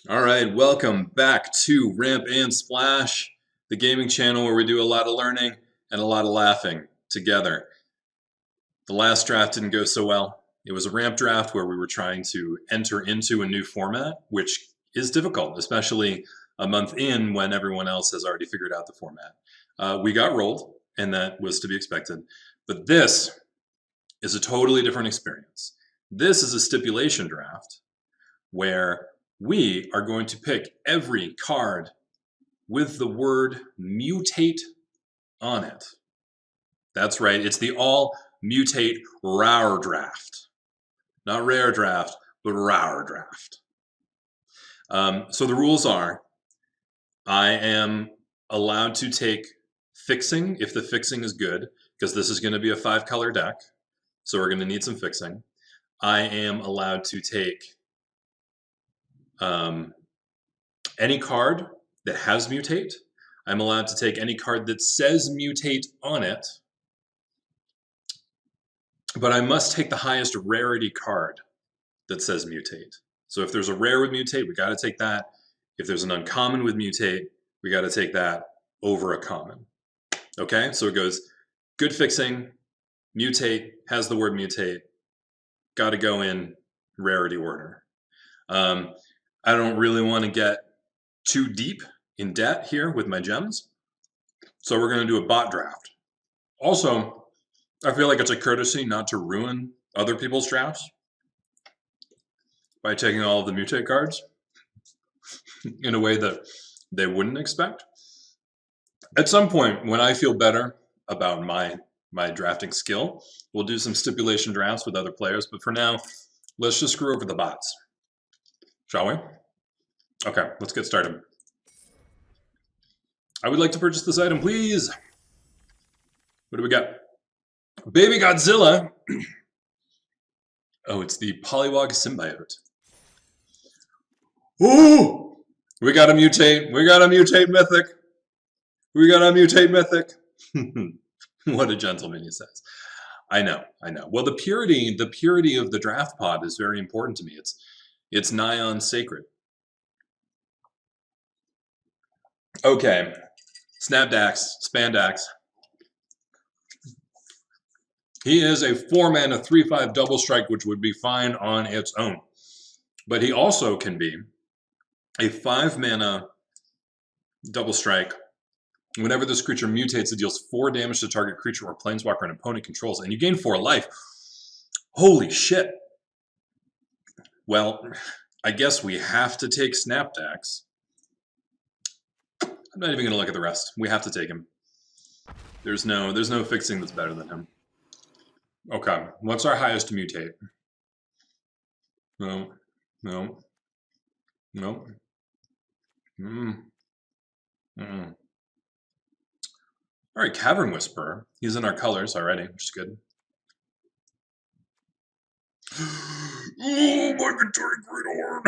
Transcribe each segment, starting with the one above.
All right, welcome back to Ramp and Splash, the gaming channel where we do a lot of learning and a lot of laughing together. The last draft didn't go so well. It was a ramp draft where we were trying to enter into a new format, which is difficult, especially a month in when everyone else has already figured out the format. We got rolled, and that was to be expected. But this is a totally different experience. This is a stipulation draft where we are going to pick every card with the word mutate on it. That's right, it's the all mutate RAOWR draft. Not rare draft, but RAOWR draft. So the rules are, I am allowed to take fixing if the fixing is good, because this is going to be a 5-color deck, so we're going to need some fixing. I am allowed to take any card that has mutate. I'm allowed to take any card that says mutate on it, but I must take the highest rarity card that says mutate. So if there's a rare with mutate, we got to take that. If there's an uncommon with mutate, we got to take that over a common. Okay, so it goes good fixing, mutate, has the word mutate, got to go in rarity order. I don't really want to get too deep in debt here with my gems, so we're going to do a bot draft. Also, I feel like it's a courtesy not to ruin other people's drafts by taking all of the mutate cards in a way that they wouldn't expect. At some point, when I feel better about my drafting skill, we'll do some stipulation drafts with other players, but for now, let's just screw over the bots. Shall we? Okay, let's get started. I would like to purchase this item, please. What do we got? Baby Godzilla. Oh, it's the Polywog Symbiote. Ooh! We got a mutate. We got a mutate mythic. We got a mutate mythic. What a gentleman, he says. I know. Well, the purity of the draft pod is very important to me. It's nigh on sacred. Okay, Snapdax, Spandax. He is a 4-mana 3/5 double strike, which would be fine on its own. But he also can be a 5-mana double strike. Whenever this creature mutates, it deals 4 damage to target creature or planeswalker an opponent controls, and you gain 4 life. Holy shit. Well, I guess we have to take Snapdax. I'm not even going to look at the rest. We have to take him. There's no fixing that's better than him. Okay, what's our highest mutate? No. All right, Cavern Whisperer. He's in our colors already, which is good. Oh, migratory Greathorn!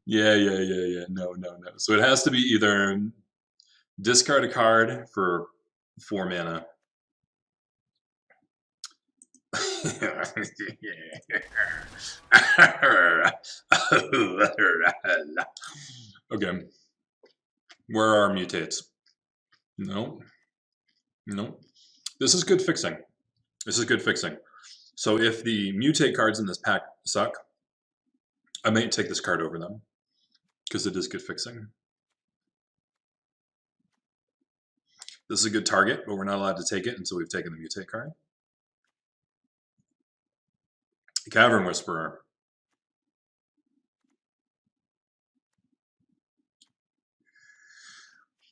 Yeah. No. So it has to be either discard a card for 4 mana. Okay. Where are our mutates? No. This is good fixing. So if the mutate cards in this pack suck, I might take this card over them, because it is good fixing. This is a good target, but we're not allowed to take it until we've taken the mutate card. Cavern Whisperer.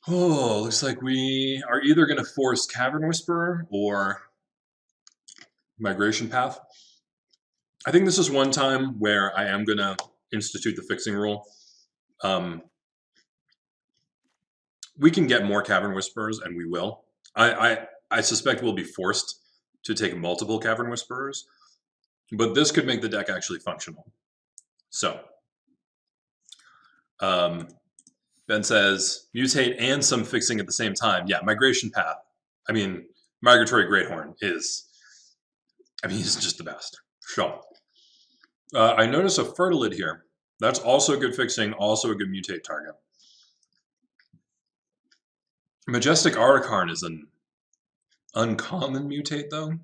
Oh, looks like we are either going to force Cavern Whisperer or Migration Path. I think this is one time where I am going to institute the fixing rule. We can get more Cavern Whisperers, and we will. I suspect we'll be forced to take multiple Cavern Whisperers, but this could make the deck actually functional. So, Ben says, mutate and some fixing at the same time. Yeah, Migration Path. I mean, Migratory Greathorn is, he's just the best. So, I notice a fertilid here. That's also good fixing, also a good mutate target. Majestic Arakarn is an uncommon mutate, though.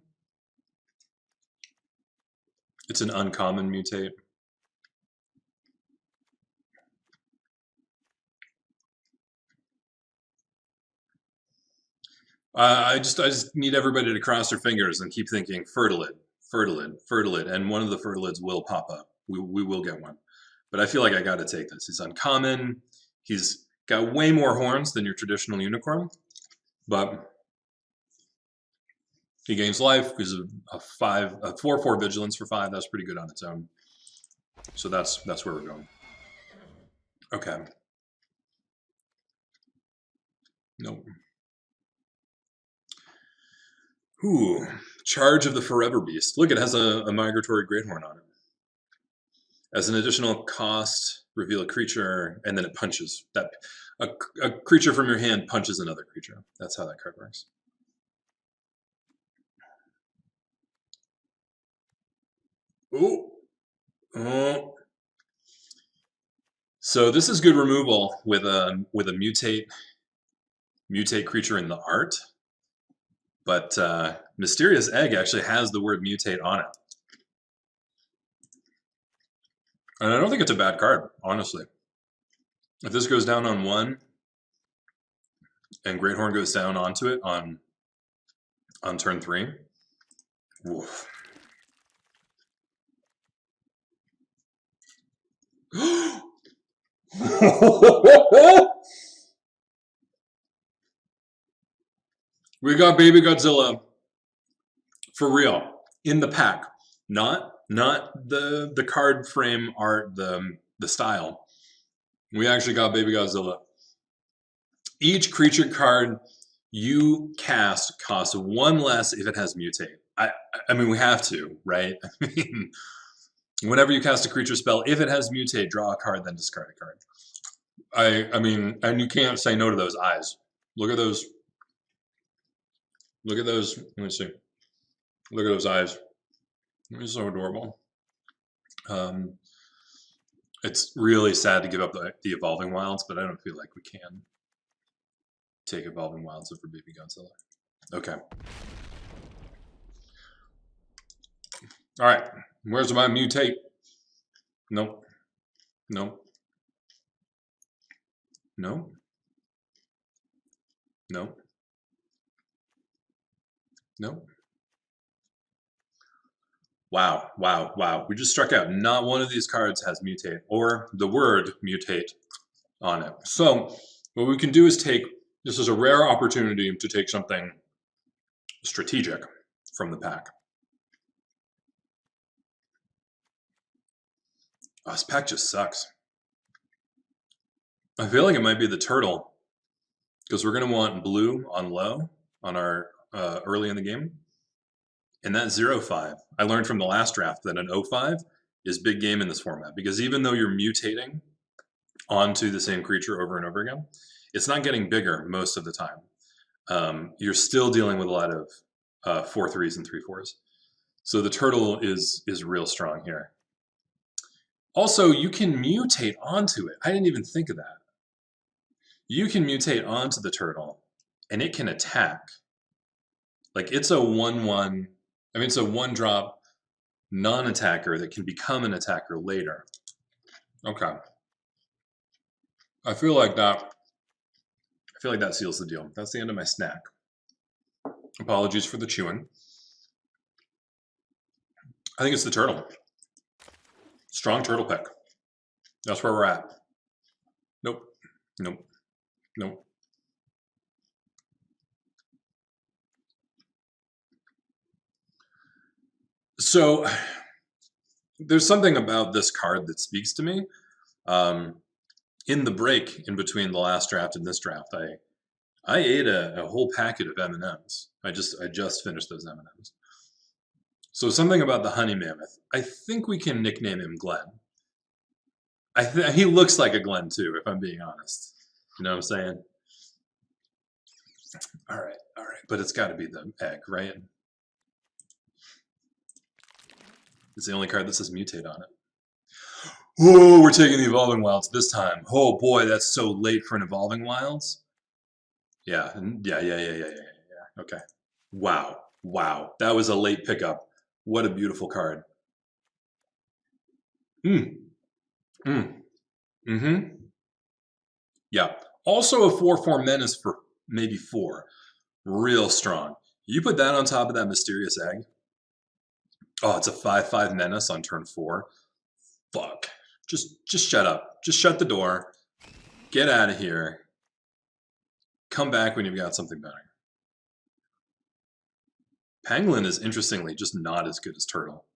It's an uncommon mutate. I just need everybody to cross their fingers and keep thinking fertilid, fertilid, fertilid, and one of the fertilids will pop up. We will get one. But I feel like I got to take this. He's uncommon. He's got way more horns than your traditional unicorn, but he gains life because of a 4/4 vigilance for 5. That's pretty good on its own. So that's where we're going. Okay. Nope. Ooh, Charge of the Forever Beast. Look, it has a migratory greathorn on it. As an additional cost, reveal a creature, and then it punches. A creature from your hand punches another creature. That's how that card works. Ooh. Oh. So this is good removal with a mutate creature in the art. But Mysterious Egg actually has the word mutate on it. And I don't think it's a bad card, honestly. If this goes down on 1, and Greathorn goes down onto it on turn 3, woof. We got Baby Godzilla for real in the pack, not the card frame art, the style. We actually got Baby Godzilla. Each creature card you cast costs 1 less if it has mutate. I mean, we have to, right? I mean, whenever you cast a creature spell, if it has mutate, draw a card, then discard a card. I mean, and you can't say no to those eyes. Look at those. Look at those. Let me see. Look at those eyes. It's so adorable. It's really sad to give up the Evolving Wilds, but I don't feel like we can take Evolving Wilds over Baby Godzilla. Okay. All right. Where's my mutate? Nope. Nope. No. No. No. Wow, wow, wow. We just struck out. Not one of these cards has mutate or the word mutate on it. So what we can do is take, this is a rare opportunity to take something strategic from the pack. Oh, this pack just sucks. I feel like it might be the turtle because we're going to want blue on low on our early in the game. And that 0/5, I learned from the last draft that an 0/5 is big game in this format because even though you're mutating onto the same creature over and over again, it's not getting bigger most of the time. You're still dealing with a lot of 4/3s and 3/4s. So the turtle is real strong here. Also, you can mutate onto it. I didn't even think of that. You can mutate onto the turtle, and it can attack. Like it's a 1/1. I mean, it's a 1-drop non-attacker that can become an attacker later. Okay. I feel like that seals the deal. That's the end of my snack. Apologies for the chewing. I think it's the turtle. Strong turtle pick. That's where we're at. Nope. Nope. Nope. So there's something about this card that speaks to me. In the break in between the last draft and this draft, I ate a whole packet of M&Ms. I just finished those M&Ms. So something about the honey mammoth. I think we can nickname him Glenn. He looks like a Glenn too, if I'm being honest. You know what I'm saying? All right. But it's got to be the egg, right? It's the only card that says mutate on it. Oh, we're taking the Evolving Wilds this time. Oh boy, that's so late for an Evolving Wilds. Yeah, yeah. Okay. Wow, wow. That was a late pickup. What a beautiful card. Mm, mm, mm-hmm. Yeah. Also a 4/4 menace for maybe 4. Real strong. You put that on top of that Mysterious Egg. Oh, it's a 5/5 menace on turn 4. Fuck. Just shut up. Just shut the door. Get out of here. Come back when you've got something better. Pangolin is interestingly just not as good as Turtle.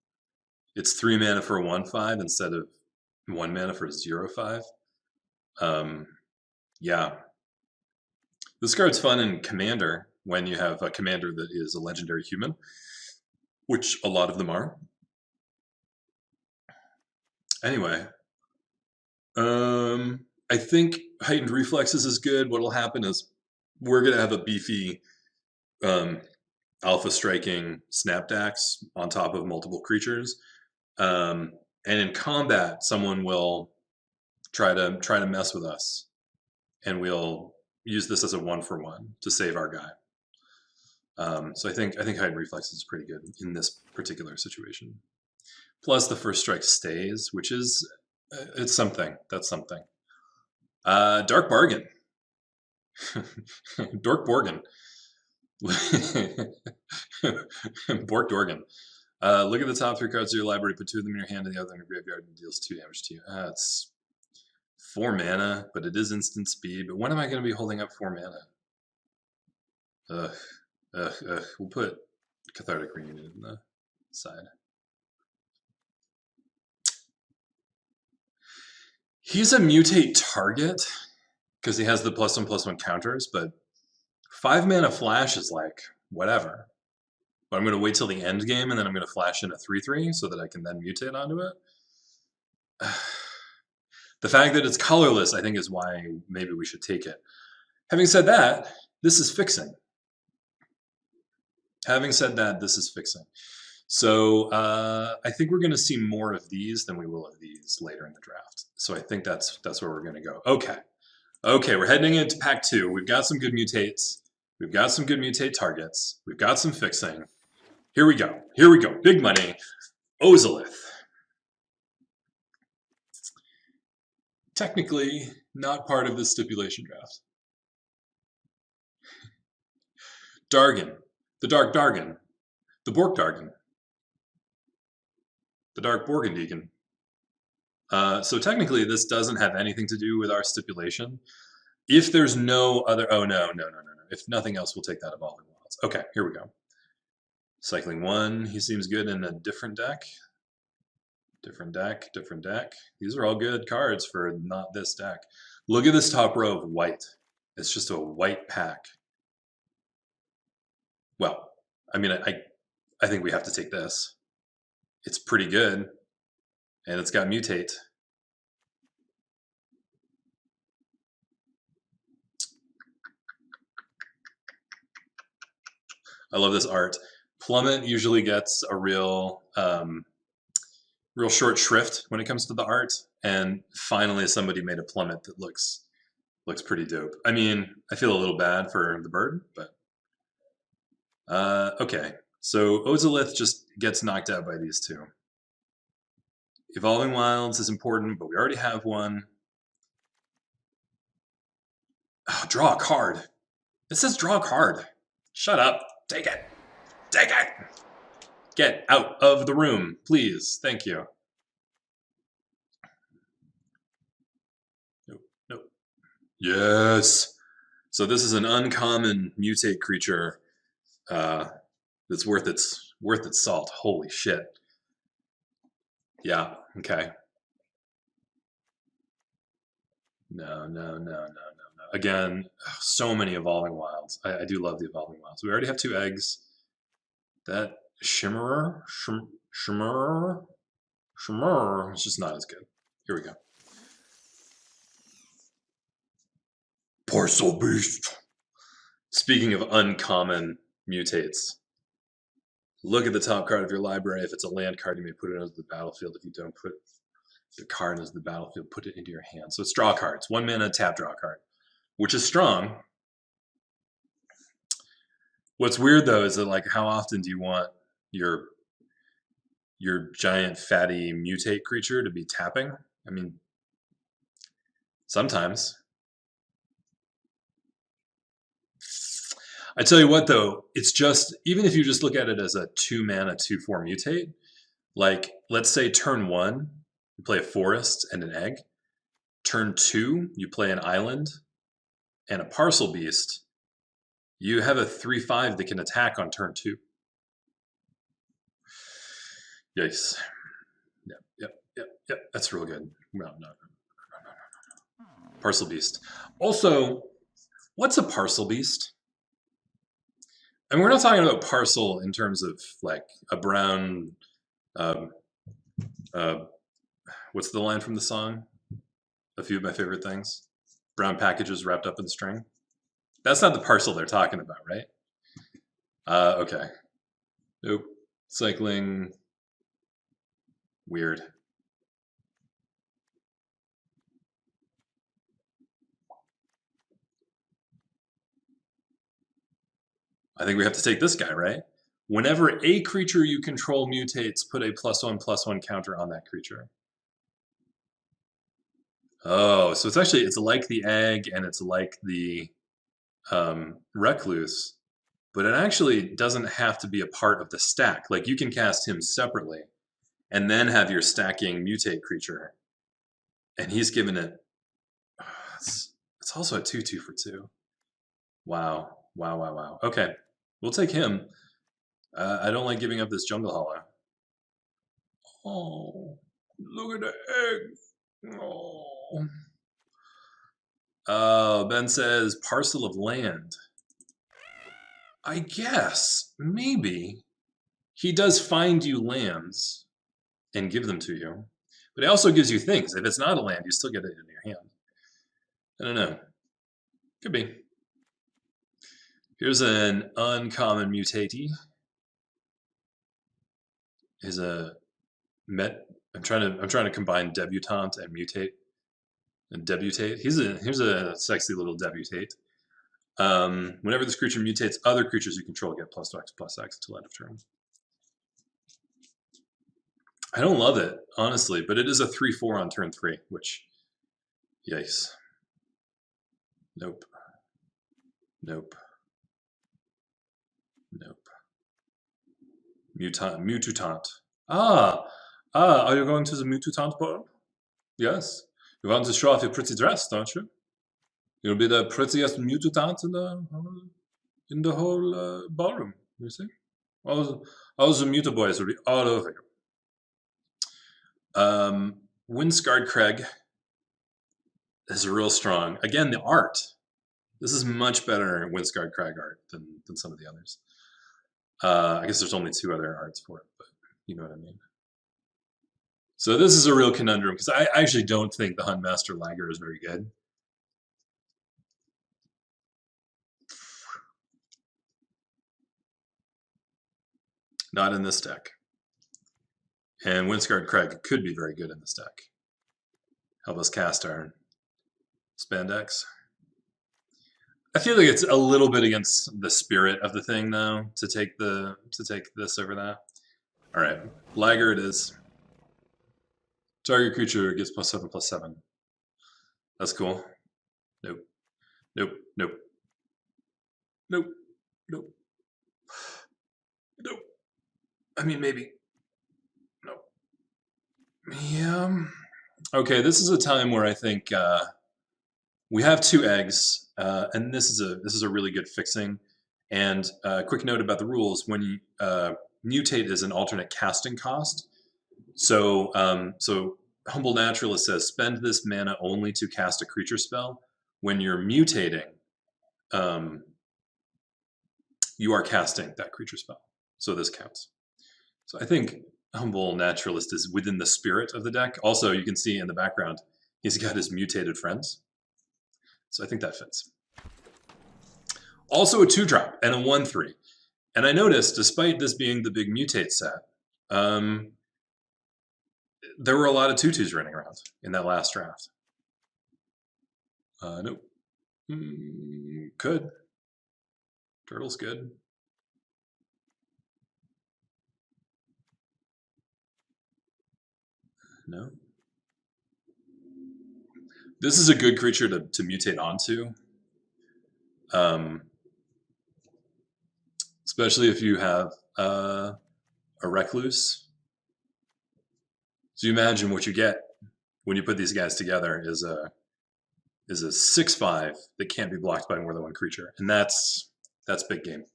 It's 3 mana for a 1/5 instead of 1 mana for a 0/5. Yeah. This card's fun in Commander when you have a commander that is a legendary human, which a lot of them are. Anyway, I think Heightened Reflexes is good. What'll happen is we're going to have a beefy alpha striking Snapdax on top of multiple creatures. And in combat, someone will try to mess with us, and we'll use this as a 1/1 to save our guy. So I think Heightened Reflexes is pretty good in this particular situation. Plus the first strike stays, which is it's something. That's something. Dark Bargain. Dork Borgin. Bork Dorgan. Look at the top 3 cards of your library, put 2 of them in your hand and the other in your graveyard, and deals 2 damage to you. It's 4 mana, but it is instant speed. But when am I going to be holding up 4 mana? We'll put Cathartic Reunion in the side. He's a mutate target because he has the +1/+1 counters, but 5 mana flash is like whatever. But I'm going to wait till the end game and then I'm going to flash in a 3/3 so that I can then mutate onto it. The fact that it's colorless, I think, is why maybe we should take it. Having said that, this is fixing. So I think we're going to see more of these than we will of these later in the draft. So I think that's where we're going to go. Okay, we're heading into pack 2. We've got some good mutates. We've got some good mutate targets. We've got some fixing. Here we go. Big money. Ozolith. Technically, not part of the stipulation draft. Dargan. The Dark Dargan. The Bork Dargan. The Dark Borgandegan. So technically, this doesn't have anything to do with our stipulation. If there's no other... Oh, no. If nothing else, we'll take that Evolving Wilds. Okay, here we go. Cycling 1, he seems good in a different deck. Different deck. These are all good cards for not this deck. Look at this top row of white. It's just a white pack. Well, I mean, I think we have to take this. It's pretty good. And it's got mutate. I love this art. Plummet usually gets a real short shrift when it comes to the art, and finally somebody made a Plummet that looks pretty dope. I mean, I feel a little bad for the bird, but okay. So Ozolith just gets knocked out by these 2. Evolving Wilds is important, but we already have one. Oh, draw a card. It says draw a card. Shut up. Take it. Get out of the room, please. Thank you. Nope. Yes. So this is an uncommon mutate creature that's worth its salt. Holy shit. Yeah. Okay. No. Again, so many Evolving Wilds. I do love the Evolving Wilds. We already have 2 eggs. That Shimmerer, it's just not as good. Here we go. Parcel Beast. Speaking of uncommon mutates, look at the top card of your library. If it's a land card, you may put it onto the battlefield. If you don't, The card is the battlefield. Put it into your hand. So it's draw cards. 1 mana, tap, draw card, which is strong. What's weird though is that like, how often do you want your giant fatty mutate creature to be tapping? I mean, sometimes. I tell you what though, it's just, even if you just look at it as a 2 mana 2/4 mutate, like let's say turn 1, you play a forest and an egg. Turn 2, you play an island and a parcel beast. You have a 3/5 that can attack on turn 2. Yikes. Yep. That's real good. No. Parcel beast. Also, what's a parcel beast? I mean, we're not talking about parcel in terms of like a brown, what's the line from the song? A few of my favorite things. Brown packages wrapped up in string. That's not the parcel they're talking about, right? Okay. Nope. Cycling. Weird. I think we have to take this guy, right? Whenever a creature you control mutates, put a +1/+1 counter on that creature. Oh, so it's like the egg and it's like the recluse, but it actually doesn't have to be a part of the stack. Like you can cast him separately and then have your stacking mutate creature. And he's given it, it's also a 2/2 for 2. Wow. Okay, we'll take him. I don't like giving up this jungle hollow. Oh, look at the egg. Oh. Ben says parcel of land. I guess, maybe. He does find you lands and give them to you. But it also gives you things. If it's not a land, you still get it in your hand. I don't know. Could be. Here's an uncommon mutate. Is a met. I'm trying to combine debutante and mutate. And debutate. Here's a sexy little debutate. Whenever this creature mutates, other creatures you control get +X/+X until end of turn. I don't love it, honestly, but it is a 3/4 on turn 3, which, yikes. Nope. Mutant. Are you going to the mutant ball? Yes. You want to show off your pretty dress, don't you? You'll be the prettiest mutant in the whole ballroom, you see? All the mutant boys will be all over you. Windscarred Craig is real strong. Again, the art. This is much better Windscarred Craig art than some of the others. I guess there's only 2 other arts for it, but you know what I mean. So this is a real conundrum, because I actually don't think the Huntmaster Lager is very good. Not in this deck. And Windscarred Craig could be very good in this deck. Help us cast our spandex. I feel like it's a little bit against the spirit of the thing, though, to take this over that. All right, Lager it is. Target creature gets +7/+7. That's cool. Nope. I mean, maybe. Nope. Yeah. Okay, this is a time where I think we have 2 eggs, and this is a really good fixing. And quick note about the rules: when you mutate is an alternate casting cost. So Humble Naturalist says spend this mana only to cast a creature spell. When you're mutating, you are casting that creature spell. So this counts. So I think Humble Naturalist is within the spirit of the deck. Also, you can see in the background, he's got his mutated friends. So I think that fits. Also a 2-drop and a 1/3. And I noticed, despite this being the big mutate set, there were a lot of tutus running around in that last draft. Nope. Could. Turtle's good. No. This is a good creature to mutate onto. Especially if you have a recluse. So you imagine what you get when you put these guys together is a 6/5 that can't be blocked by more than one creature, and that's big game.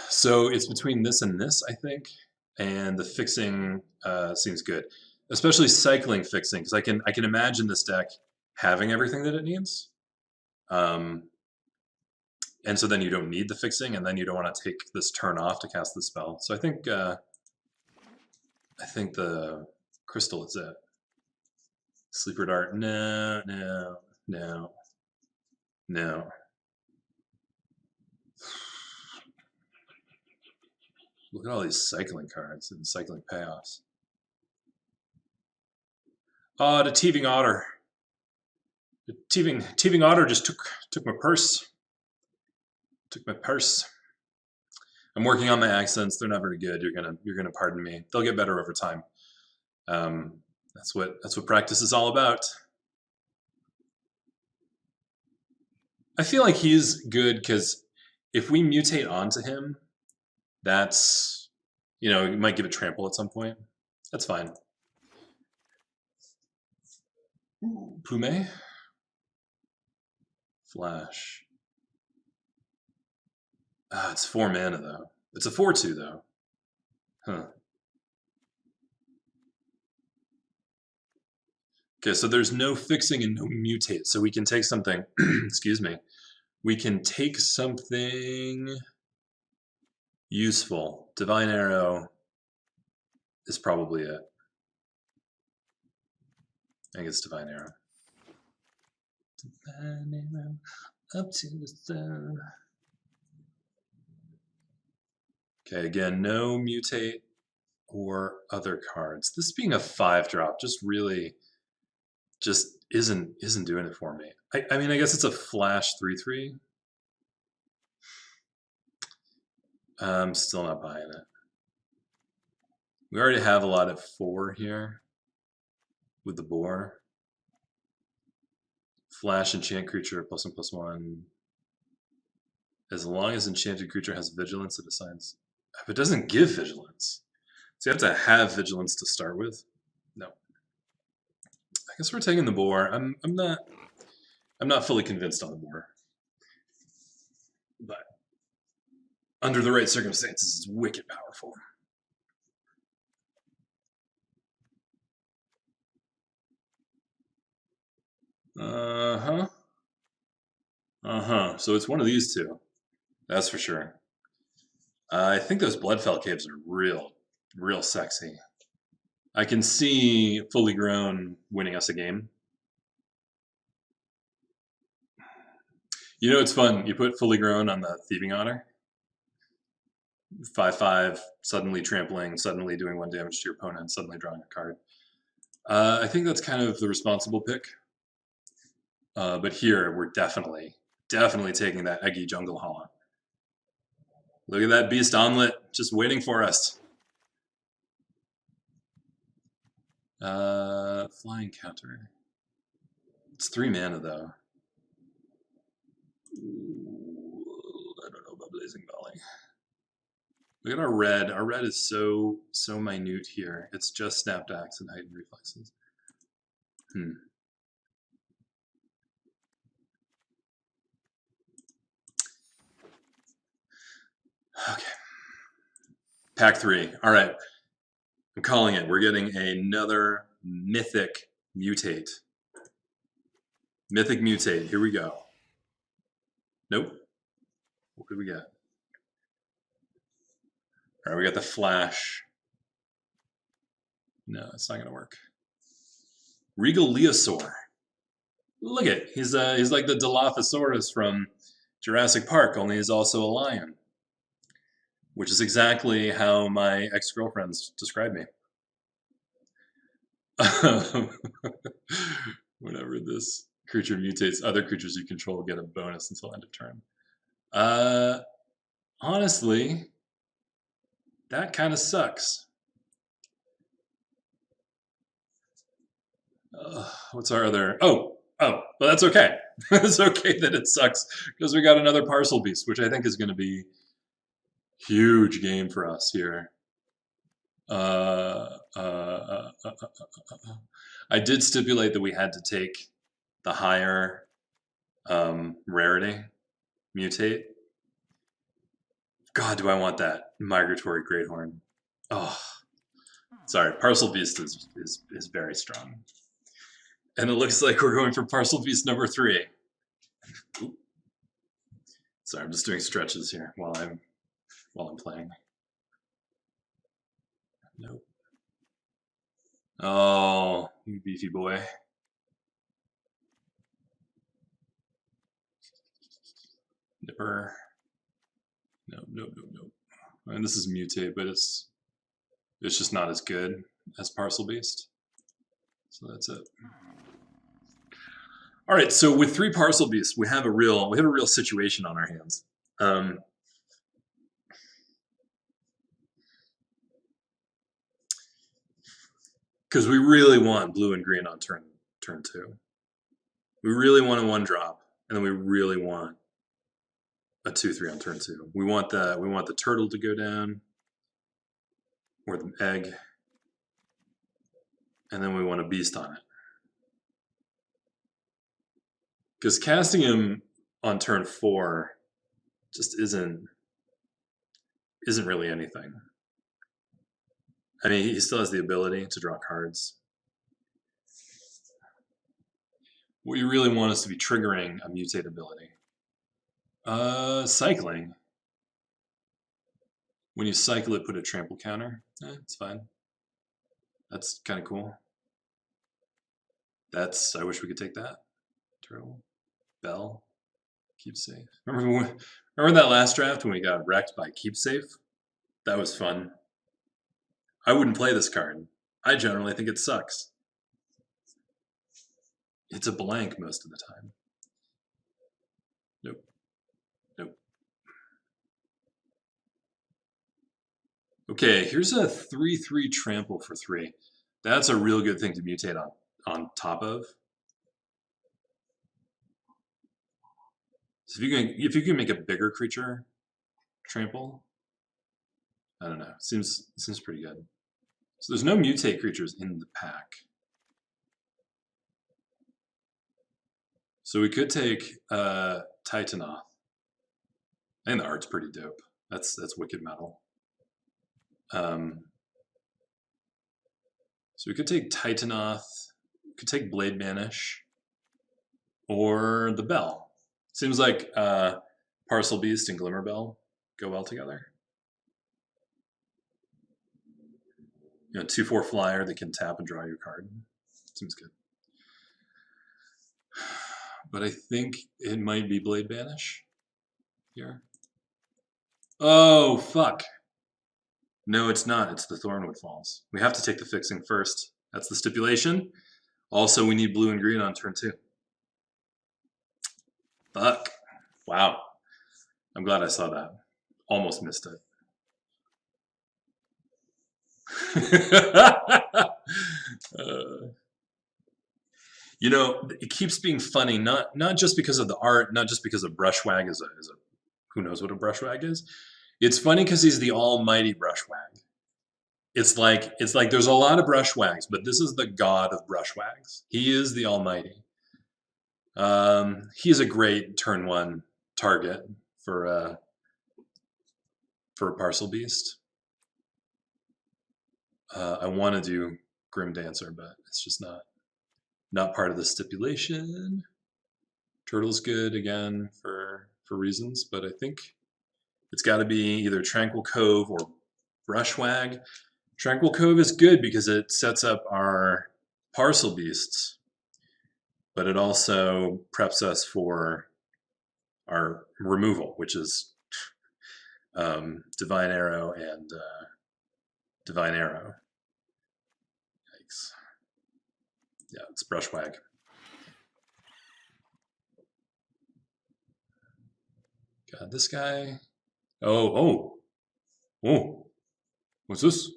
So it's between this and this, I think, and the fixing seems good, especially cycling fixing, because I can imagine this deck having everything that it needs, and so then you don't need the fixing, and then you don't want to take this turn off to cast the spell. So I think the crystal is it. Sleeper Dart, no. Look at all these cycling cards and cycling payoffs. Oh, the Thieving Otter. The Thieving Otter just took my purse. Took my purse. I'm working on my accents. They're not very good. You're gonna pardon me. They'll get better over time. That's what practice is all about. I feel like he's good because if we mutate onto him, that's, you might give it trample at some point. That's fine. Pume? Flash. It's 4 mana though. It's a 4/2 though. Huh. Okay, so there's no fixing and no mutate, so we can take something, excuse me, we can take something useful. Divine Arrow is probably it. I think it's Divine Arrow. Divine Arrow, up to the sun. Okay, again, no mutate or other cards. This being a 5-drop just really isn't doing it for me. I mean, I guess it's a flash 3/3. I'm still not buying it. We already have a lot at 4 here with the boar. Flash enchant creature +1/+1. As long as enchanted creature has vigilance, it assigns. If it doesn't give vigilance, so you have to have vigilance to start with. No. I guess we're taking the boar. I'm not fully convinced on the boar, but under the right circumstances, it's wicked powerful. So it's one of these two. That's for sure. I think those Bloodfell Caves are real sexy. I can see Fully Grown winning us a game. It's fun. You put Fully Grown on the Thieving Otter. 5/5, suddenly trampling, suddenly doing 1 damage to your opponent, suddenly drawing a card. I think that's kind of the responsible pick. But here, we're definitely taking that Eggy Jungle Hollow. Look at that Beast Omelet just waiting for us. Flying counter. It's 3 mana though. I don't know about Blazing Volley. Look at our red. Our red is so minute here. It's just Snapped Axe and Heightened Reflexes. Okay. Pack 3. All right. I'm calling it. We're getting another Mythic Mutate. Mythic Mutate. Here we go. Nope. What did we get? All right, we got the Flash. No, it's not going to work. Regal Leosaur. Look at it. He's like the Dilophosaurus from Jurassic Park, only he's also a lion. Which is exactly how my ex-girlfriends describe me. Whenever this creature mutates, other creatures you control get a bonus until end of turn. Honestly, that kind of sucks. What's our other? Oh, well, that's okay. It's okay that it sucks because we got another parcel beast, which I think is going to be huge game for us here. I did stipulate that we had to take the higher rarity mutate. God, do I want that migratory greathorn? Oh, sorry, parcel beast is very strong, and it looks like we're going for parcel beast number 3. Oop. Sorry, I'm just doing stretches here while I'm playing. Nope. Oh, you beefy boy. Nipper. Nope. I mean, this is mutate, but it's just not as good as parcel beast. So that's it. All right, so with 3 parcel beasts, we have a real situation on our hands. Because we really want blue and green on turn 2. We really want a 1-drop, and then we really want a 2/3 on turn 2. We want the turtle to go down, or the egg, and then we want a beast on it. Because casting him on turn 4 just isn't really anything. I mean, he still has the ability to draw cards. What you really want is to be triggering a mutate ability. Cycling. When you cycle it, put a trample counter. It's fine. That's kind of cool. I wish we could take that. Turtle. Bell. Keep safe. Remember that last draft when we got wrecked by keep safe? That was fun. I wouldn't play this card. I generally think it sucks. It's a blank most of the time. Nope. Okay, here's a 3/3 trample for 3. That's a real good thing to mutate on top of. So if you can make a bigger creature trample, I don't know. Seems pretty good. So there's no mutate creatures in the pack. So we could take Titanoth. I think the art's pretty dope. That's wicked metal. So we could take Titanoth, we could take Blade Banish, or the Bell. Seems like Parcel Beast and Glimmer Bell go well together. 2/4 flyer that can tap and draw your card. Seems good. But I think it might be Blade Banish here. Oh, fuck. No, it's not. It's the Thornwood Falls. We have to take the fixing first. That's the stipulation. Also, we need blue and green on turn 2. Fuck. Wow. I'm glad I saw that. Almost missed it. It keeps being funny, not just because of the art, not just because of Brushwag is a who knows what a Brushwag is. It's funny because he's the almighty Brushwag. It's like there's a lot of Brushwags, but this is the god of Brushwags. He is the almighty. He's a great turn 1 target for a Parcel Beast. I want to do Grim Dancer, but it's just not part of the stipulation. Turtle's good again for reasons, but I think it's got to be either Tranquil Cove or Brushwag. Tranquil Cove is good because it sets up our Parcel Beasts, but it also preps us for our removal, which is Divine Arrow and Divine Arrow. Yikes. Yeah, it's brushwag. Got this guy. Oh. What's this?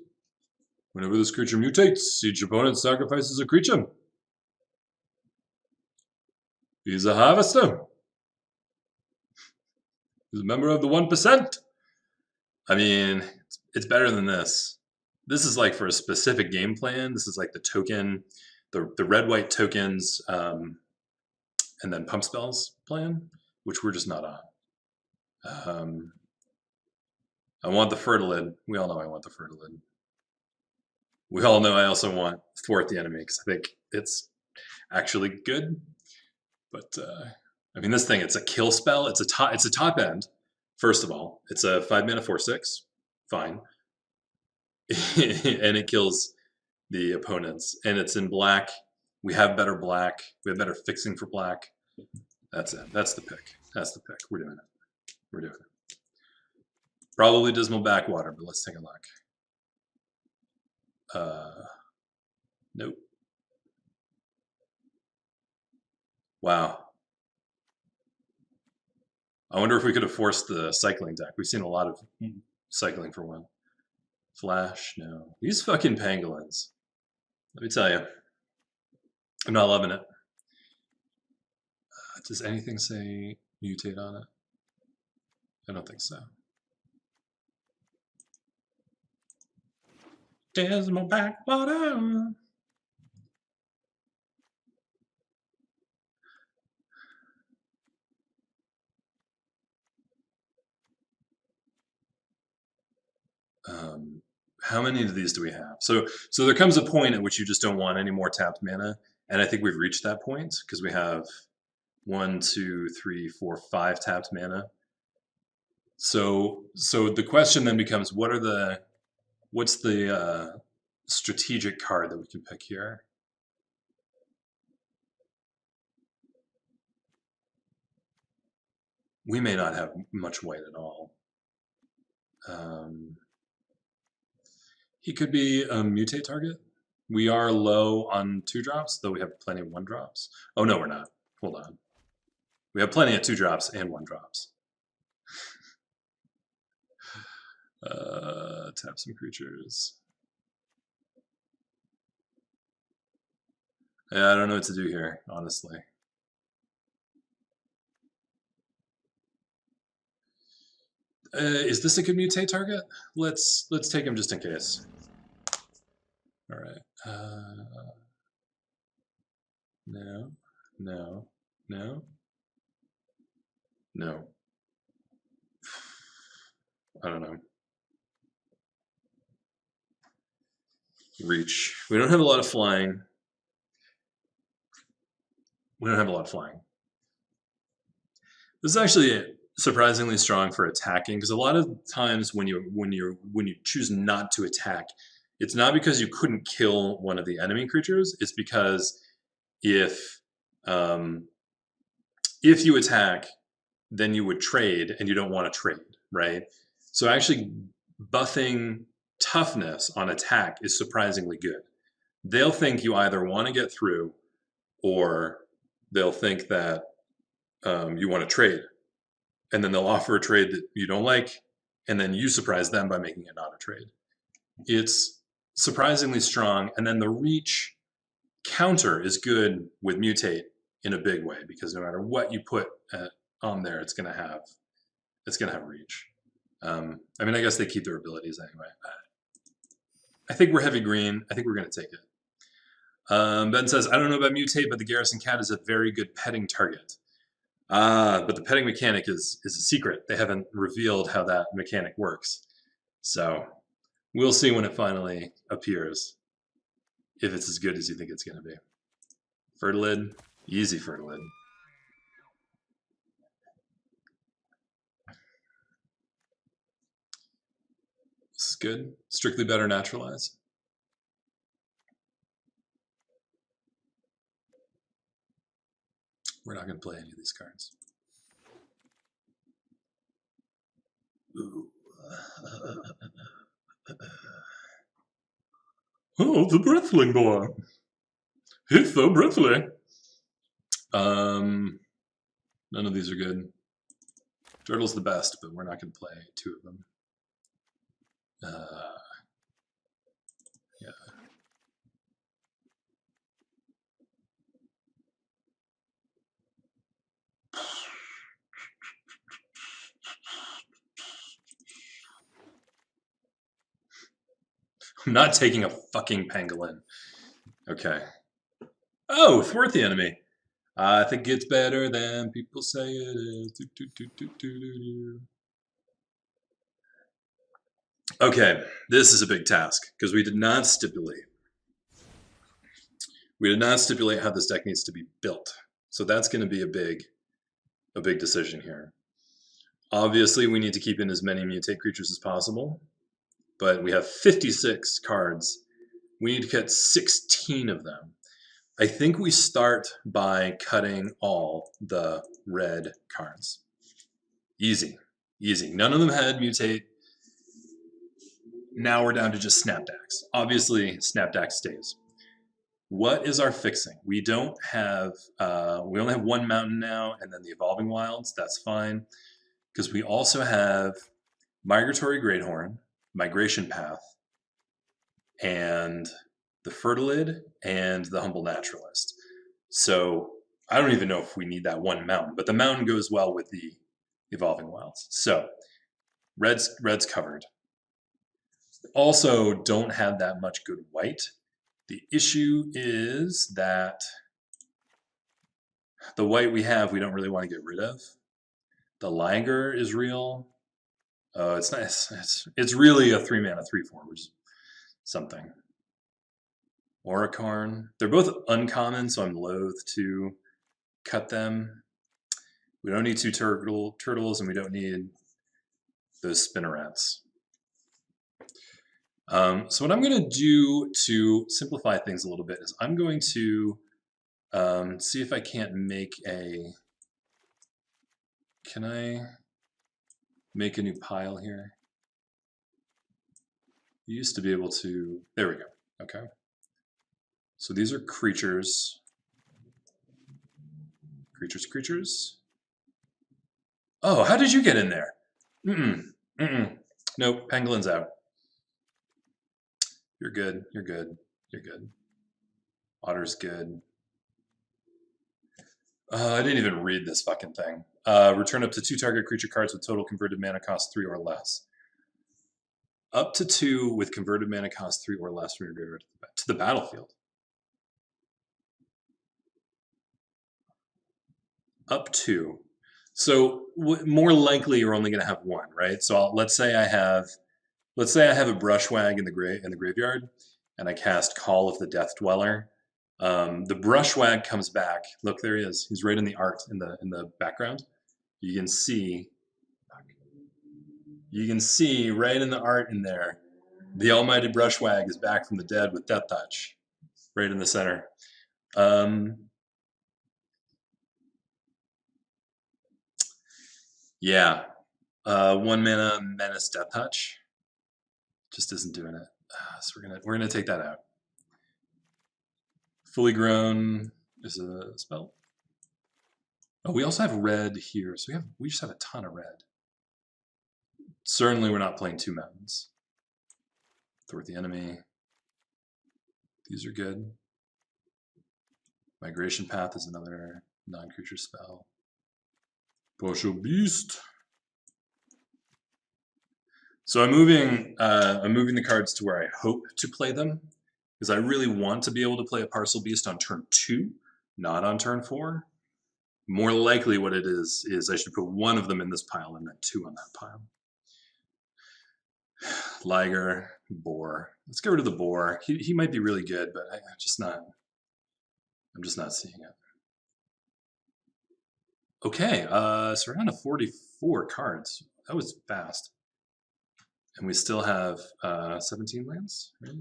Whenever this creature mutates, each opponent sacrifices a creature. He's a harvester. He's a member of the 1%. I mean, it's better than this. This is like for a specific game plan. This is like the token, the red-white tokens, and then pump spells plan, which we're just not on. I want the Fertilid. We all know I want the Fertilid. We all know I also want Thwart the Enemy, because I think it's actually good. But, I mean, this thing, it's a kill spell. It's a top end, first of all. It's a 5-mana 4/6. Fine. And it kills the opponents. And it's in black. We have better black. We have better fixing for black. That's it. That's the pick. That's the pick. We're doing it. We're doing it. Probably Dismal Backwater, but let's take a look. Nope. Wow. I wonder if we could have forced the cycling deck. We've seen a lot of cycling for one. Flash, no. These fucking pangolins. Let me tell you. I'm not loving it. Does anything say mutate on it? I don't think so. Dismal Backwater. How many of these do we have? So there comes a point at which you just don't want any more tapped mana, and I think we've reached that point because we have 1, 2, 3, 4, 5 tapped mana. So the question then becomes, what's the strategic card that we can pick here? We may not have much white at all. He could be a mutate target. We are low on 2-drops, though we have plenty of 1-drops. Oh, no, we're not. Hold on. We have plenty of 2-drops and 1-drops. Tap some creatures. Yeah, I don't know what to do here, honestly. Is this a good mutate target? Let's take him just in case. All right. No. I don't know. Reach. We don't have a lot of flying. This is actually surprisingly strong for attacking, because a lot of times when you choose not to attack, it's not because you couldn't kill one of the enemy creatures. It's because if you attack, then you would trade, and you don't want to trade, right? So actually buffing toughness on attack is surprisingly good. They'll think you either want to get through, or they'll think that you want to trade. And then they'll offer a trade that you don't like, and then you surprise them by making it not a trade. It's surprisingly strong, and then the reach counter is good with mutate in a big way, because no matter what you put on there, it's gonna have reach. I mean, I guess they keep their abilities anyway. I think we're heavy green. I think we're gonna take it. Ben says, I don't know about mutate, but the Garrison Cat is a very good petting target. But the petting mechanic is a secret. They haven't revealed how that mechanic works. So we'll see when it finally appears, if it's as good as you think it's going to be. Fertilid, easy Fertilid. This is good. Strictly better naturalize. We're not going to play any of these cards. Ooh. Oh, the Breathling Boar. It's so briefly. None of these are good. Turtle's the best, but we're not going to play two of them. Yeah. I'm not taking a fucking pangolin. Okay. Oh, thwart the enemy. I think it's better than people say it is. Okay, this is a big task because we did not stipulate. We did not stipulate how this deck needs to be built. So that's going to be a big decision here. Obviously, we need to keep in as many mutate creatures as possible, but we have 56 cards. We need to cut 16 of them. I think we start by cutting all the red cards. Easy, easy. None of them had mutate. Now we're down to just Snapdax. Obviously, Snapdax stays. What is our fixing? We don't have, we only have one mountain now, and then the Evolving Wilds. That's fine, because we also have Migratory Greathorn, Migration Path, and the Fertilid, and the Humble Naturalist. So I don't even know if we need that one mountain, but the mountain goes well with the Evolving Wilds. So red's covered. Also don't have that much good white. The issue is that the white we have, we don't really want to get rid of. The Liger is real. It's nice. It's really a 3-mana 3/4, which is something. Auricorn. They're both uncommon, so I'm loath to cut them. We don't need two turtles, and we don't need those spinnerets. So what I'm going to do to simplify things a little bit is I'm going to see if I can't make a... Can I make a new pile here? You used to be able to... There we go. Okay. So these are creatures. Creatures. Oh, how did you get in there? Nope, Penguin's out. You're good. Otter's good. I didn't even read this fucking thing. Return up to 2 target creature cards with total converted mana cost 3 or less. Up to 2 with converted mana cost 3 or less from your graveyard to the battlefield. Up to. So more likely you're only going to have one, right? So let's say I have a Brushwag in the graveyard, and I cast Call of the Death Dweller. The Brushwag comes back. Look, there he is. He's right in the art in the background. You can see right in the art in there, the Almighty Brushwag is back from the dead with Death Touch, right in the center. Yeah, 1 mana Menace Death Touch just isn't doing it. So we're gonna take that out. Fully Grown is a spell. Oh, we also have red here, so we just have a ton of red. Certainly, we're not playing 2 mountains. Thwart the enemy. These are good. Migration Path is another non-creature spell. Partial Beast. So I'm moving the cards to where I hope to play them, because I really want to be able to play a Parcel Beast on turn 2, not on turn 4. More likely what it is I should put 1 of them in this pile and then 2 on that pile. Liger, Boar. Let's get rid of the Boar. He might be really good, but I'm just not seeing it. Okay, so we're down to 44 cards. That was fast. And we still have 17 lands, right?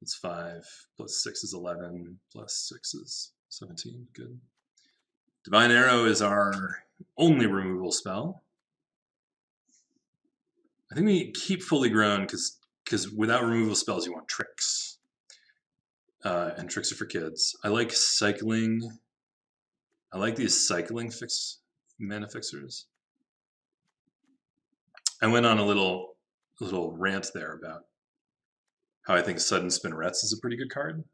It's 5, plus 6 is 11, plus 6 is 17, good. Divine Arrow is our only removal spell. I think we keep Fully Grown, because without removal spells you want tricks. and tricks are for kids. I like cycling. I like these cycling mana fixers. I went on a little rant there about how I think Sudden Spinnerets is a pretty good card.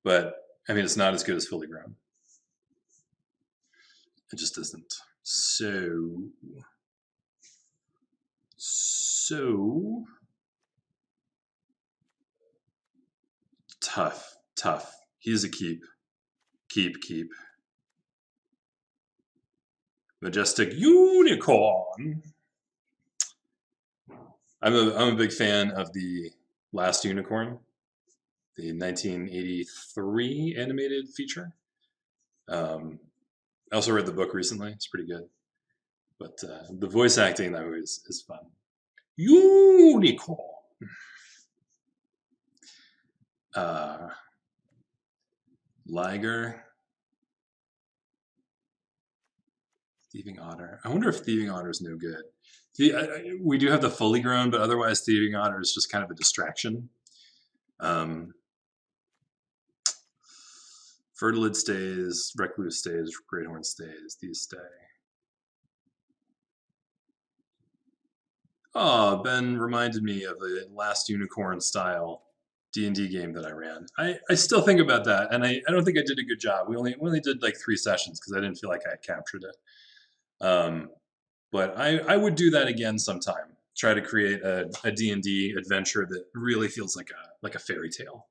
But, I mean, it's not as good as Fully Grown. It just isn't. So tough. He's a keep. Keep. Majestic Unicorn. I'm a big fan of the Last Unicorn, the 1983 animated feature. I also read the book recently. It's pretty good. But the voice acting in that movie is fun. Unicorn. Liger. Thieving Otter. I wonder if Thieving Otter is no good. We do have the Fully Grown, but otherwise Thieving Otter is just kind of a distraction. Fertilid stays, Recluse stays, Greathorn stays, these stay. Oh, Ben reminded me of the Last Unicorn style D&D game that I ran. I still think about that, and I don't think I did a good job. We only did like 3 sessions because I didn't feel like I captured it. But I would do that again sometime. Try to create a D&D adventure that really feels like a fairy tale.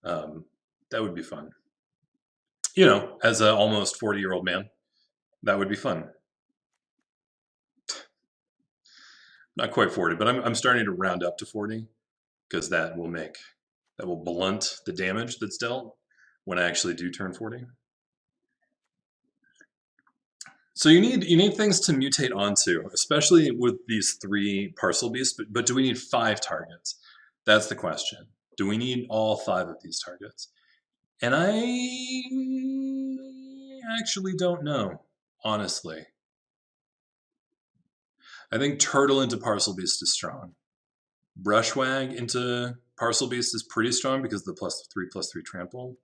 That would be fun. You know, as an almost 40-year-old man, that would be fun. Not quite 40, but I'm starting to round up to 40 because that will blunt the damage that's dealt when I actually do turn 40. So you need things to mutate onto, especially with these 3 parcel beasts, but do we need 5 targets? That's the question. Do we need all 5 of these targets? And I actually don't know, honestly. I think Turtle into Parcel Beast is strong. Brushwag into Parcel Beast is pretty strong because of the +3/+3 trample.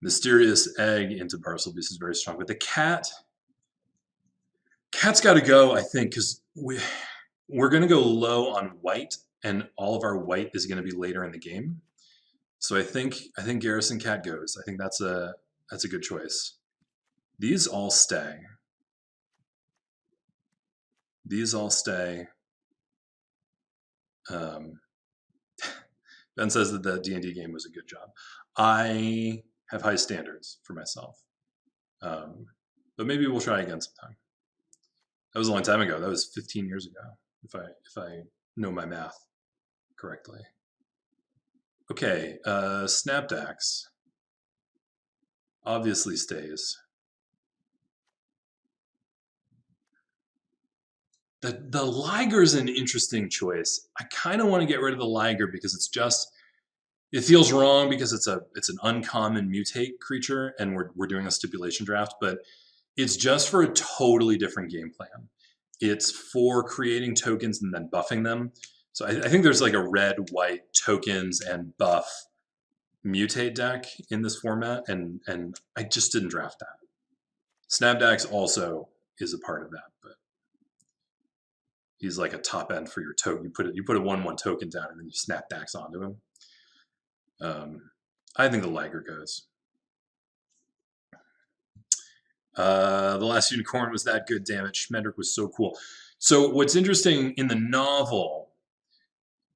Mysterious Egg into Parcel Beast is very strong, but the cat's got to go, I think, because we're going to go low on white, and all of our white is going to be later in the game. So I think Garrison Cat goes. I think that's a good choice. These all stay. These all stay. Ben says that the D&D game was a good job. I have high standards for myself. But maybe we'll try again sometime. That was a long time ago. That was 15 years ago, if I know my math correctly. Okay, Snapdax obviously stays. The Liger's an interesting choice. I kind of want to get rid of the Liger because it feels wrong because it's an uncommon mutate creature and we're doing a stipulation draft, but it's just for a totally different game plan. It's for creating tokens and then buffing them. So I think there's like a red, white tokens and buff mutate deck in this format, and I just didn't draft that. Snapdax also is a part of that, but he's like a top end for your token. You put a 1/1 token down and then you Snapdax onto him. I think the Liger goes. The Last Unicorn was that good, damn it. Schmendrick was so cool. So what's interesting in the novel,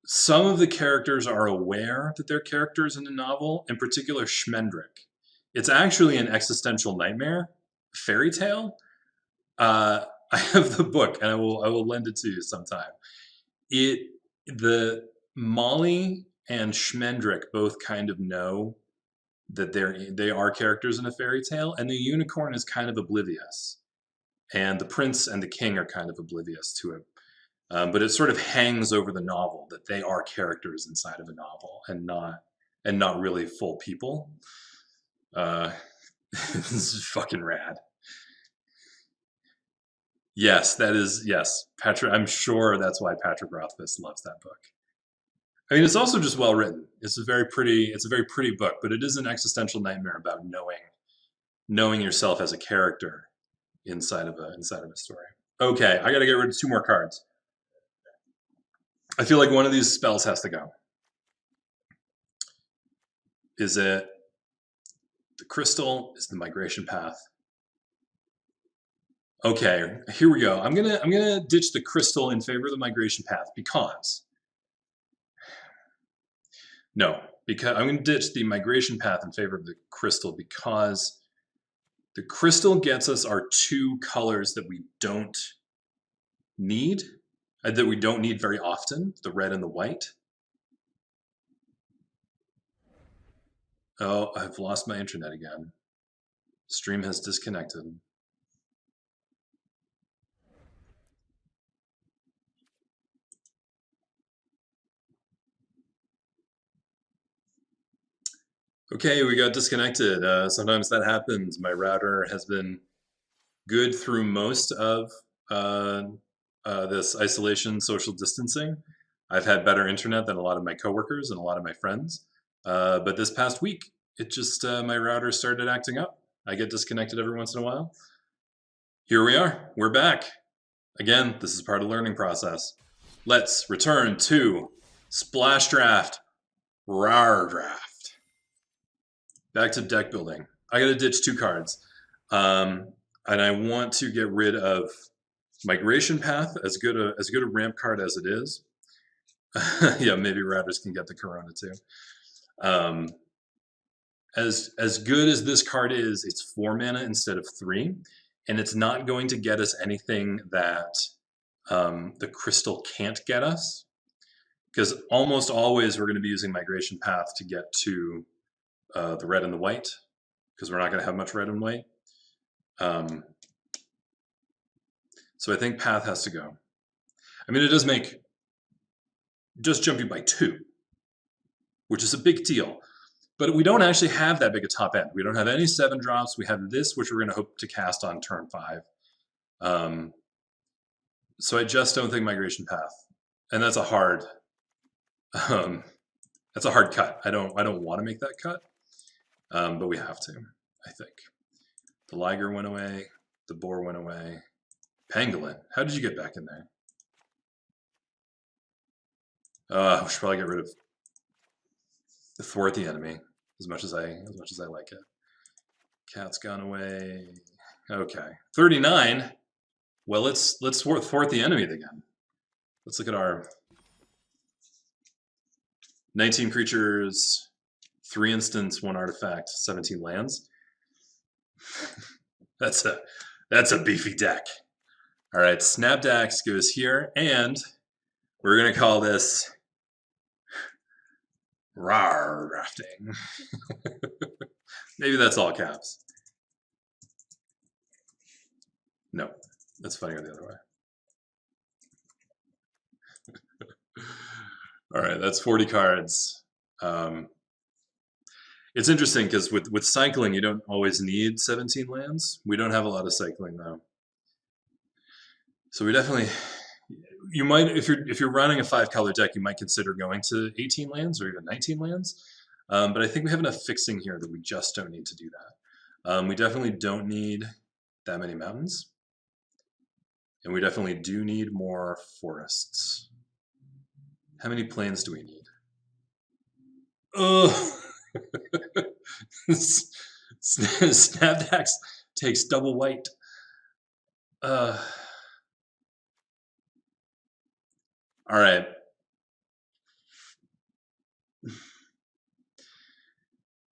some of the characters are aware that they're characters in the novel, in particular Schmendrick. It's actually an existential nightmare fairy tale. I have the book, and I will lend it to you sometime. The Molly and Schmendrick both kind of know that they are characters in a fairy tale, and the unicorn is kind of oblivious, and the prince and the king are kind of oblivious to it. But it sort of hangs over the novel that they are characters inside of a novel and not really full people. This is fucking rad. Yes, Patrick. I'm sure that's why Patrick Rothfuss loves that book. I mean, it's also just well written. It's a very pretty book, but it is an existential nightmare about knowing yourself as a character inside of a story. Okay, I got to get rid of 2 more cards. I feel like one of these spells has to go. Is it the crystal? Is the migration path? Okay, here we go. I'm gonna ditch the crystal in favor of the migration path because I'm gonna ditch the migration path in favor of the crystal because the crystal gets us our 2 colors that we don't need, very often, the red and the white. Oh, I've lost my internet again. Stream has disconnected. Okay, we got disconnected. Sometimes that happens. My router has been good through most of this isolation, social distancing. I've had better internet than a lot of my coworkers and a lot of my friends. But this past week, it just, my router started acting up. I get disconnected every once in a while. Here we are, we're back. Again, this is part of the learning process. Let's return to Splash Draft, RAOWR Draft. Back to deck building. I gotta ditch 2 cards. And I want to get rid of Migration Path, as good a ramp card as it is. Yeah, maybe routers can get the corona too. As good as this card is, it's 4 mana instead of 3, and it's not going to get us anything that the crystal can't get us, because almost always we're going to be using Migration Path to get to the red and the white, because we're not going to have much red and white. So I think Path has to go. I mean, it does jump you by 2, which is a big deal. But we don't actually have that big a top end. We don't have any 7 drops. We have this, which we're going to hope to cast on turn 5. So I just don't think Migration Path, and that's a hard cut. I don't want to make that cut, but we have to. I think the Liger went away, the Boar went away. Pangolin, how did you get back in there? We should probably get rid of the Thwart the Enemy, as much as I like it. Cat's gone away. Okay, 39. Well, let's thwart the enemy again. Let's look at our 19 creatures, 3 instants, 1 artifact, 17 lands. That's a beefy deck. All right, Snapdax goes here, and we're gonna call this RAAR drafting. Maybe that's all caps. No, that's funnier the other way. All right, that's 40 cards. It's interesting because with cycling, you don't always need 17 lands. We don't have a lot of cycling though. So we definitely, you might, if you're running a 5-color deck, you might consider going to 18 lands or even 19 lands. But I think we have enough fixing here that we just don't need to do that. We definitely don't need that many mountains. And we definitely do need more forests. How many plains do we need? Oh, Snapdax takes double white. All right.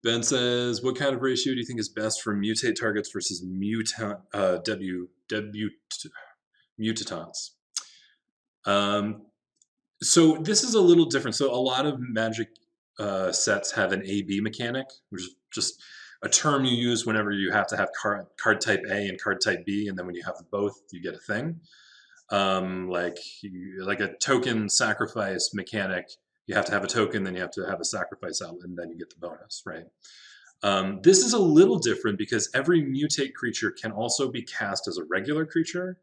Ben says, what kind of ratio do you think is best for mutate targets versus mutatants? So this is a little different. So a lot of Magic sets have an AB mechanic, which is just a term you use whenever you have to have card type A and card type B, and then when you have both, you get a thing. Like a token sacrifice mechanic, you have to have a token, then you have to have a sacrifice outlet, and then you get the bonus, right? This is a little different because every mutate creature can also be cast as a regular creature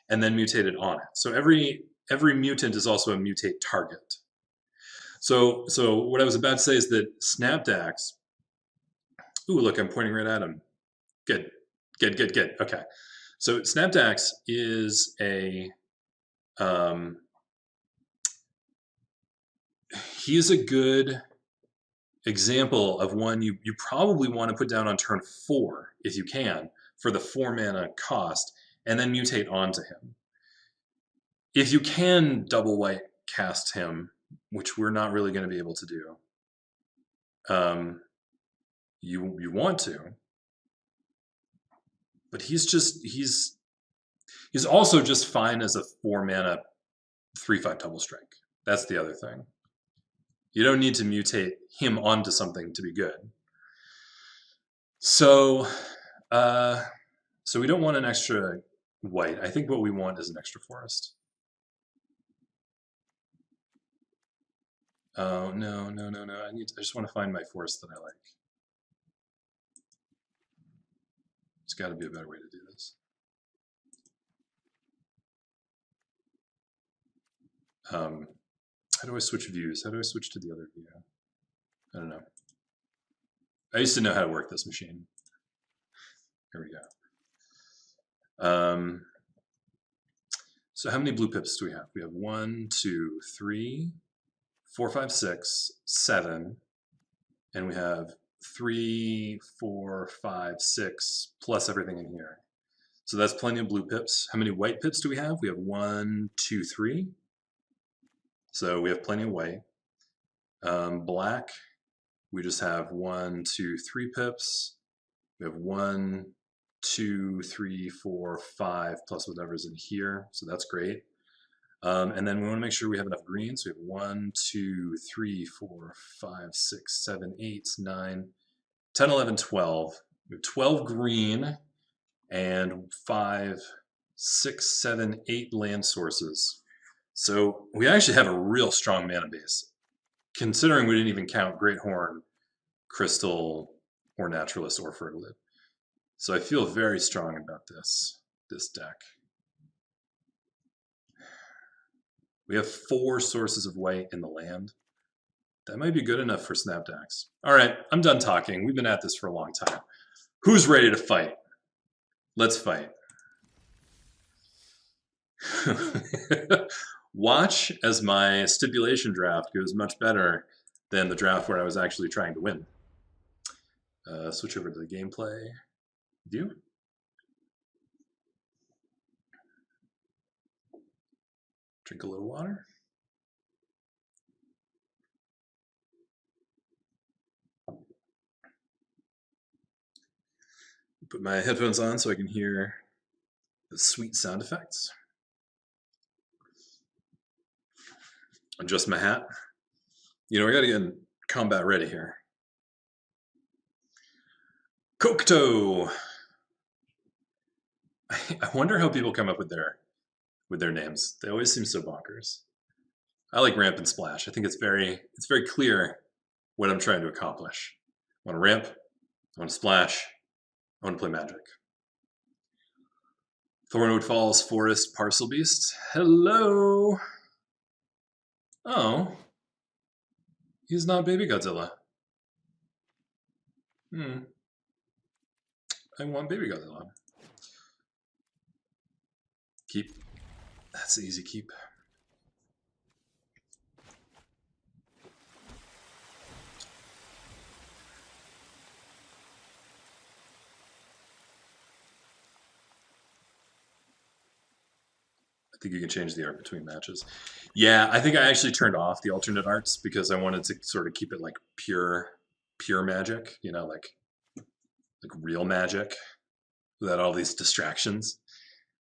and then mutated on it. So every mutant is also a mutate target. So what I was about to say is that Snapdax. Ooh, look, I'm pointing right at him. Good. Okay. So Snapdax is he's a good example of one you probably want to put down on turn 4 if you can for the 4 mana cost, and then mutate onto him. If you can double white cast him, which we're not really going to be able to do, you want to, but he's also just fine as a 4 mana 3/5 double strike. That's the other thing. You don't need to mutate him onto something to be good. So, so we don't want an extra white. I think what we want is an extra forest. Oh, no. I just want to find my forest that I like. There's got to be a better way to do this. How do I switch views? How do I switch to the other view? I don't know. I used to know how to work this machine. Here we go. So how many blue pips do we have? We have 1, 2, 3, 4, 5, 6, 7, and we have 3, 4, 5, 6, plus everything in here. So that's plenty of blue pips. How many white pips do we have? We have 1, 2, 3. So we have plenty of white. Black, we just have 1, 2, 3 pips. We have 1, 2, 3, 4, 5, plus whatever's in here. So that's great. And then we want to make sure we have enough greens. We have 1, 2, 3, 4, 5, 6, 7, 8, 9, 10, 11, 12. We have 12 green and 5, 6, 7, 8 land sources. So we actually have a real strong mana base, considering we didn't even count Great Horn, Crystal, or Naturalist, or Fertilid. So I feel very strong about this deck. We have 4 sources of white in the land. That might be good enough for Snapdax. All right, I'm done talking. We've been at this for a long time. Who's ready to fight? Let's fight. Watch as my stipulation draft goes much better than the draft where I was actually trying to win. Switch over to the gameplay view. Drink a little water. Put my headphones on so I can hear the sweet sound effects. Adjust my hat. You know, I gotta get combat ready here. Kokto! I wonder how people come up with their names. They always seem so bonkers. I like ramp and splash. I think it's very clear what I'm trying to accomplish. I want to ramp, I want to splash, I want to play magic. Thornwood Falls Forest Parcel Beast. Hello! Oh. He's not Baby Godzilla. I want Baby Godzilla. Keep. That's the easy keep. I think you can change the art between matches. Yeah, I think I actually turned off the alternate arts because I wanted to sort of keep it like pure magic, you know, like real magic without all these distractions.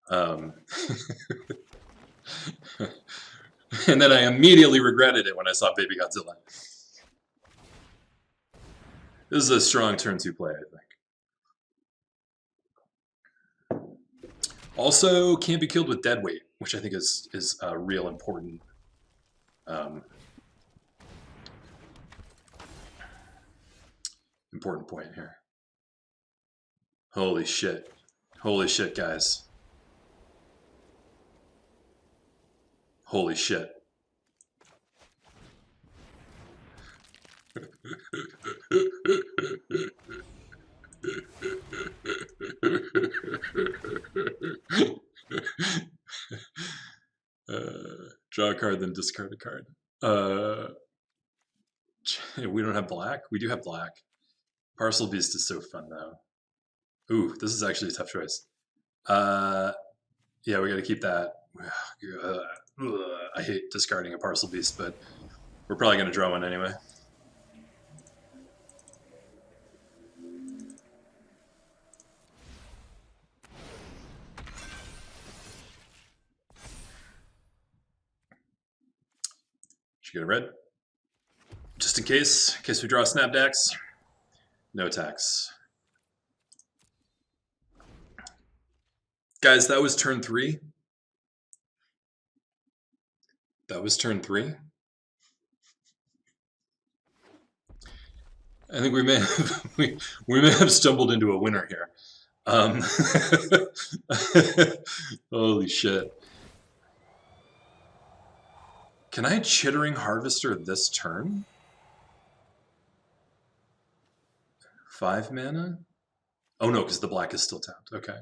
And then I immediately regretted it when I saw Baby Godzilla. This is a strong turn 2 play, I think. Also, can't be killed with dead weight, which I think is a real important important point here. Holy shit, guys! Holy shit! Draw a card, then discard a card. We don't have black? We do have black. Parcel Beast is so fun, though. Ooh, this is actually a tough choice. Yeah, we gotta keep that. I hate discarding a Parcel Beast, but we're probably gonna draw one anyway. Should get a red. Just in case we draw a Snapdax. No attacks. Guys, that was turn 3. That was turn 3. I think we may have, we may have stumbled into a winner here. Holy shit. Can I Chittering Harvester this turn? 5 mana? Oh no, because the black is still tapped. Okay.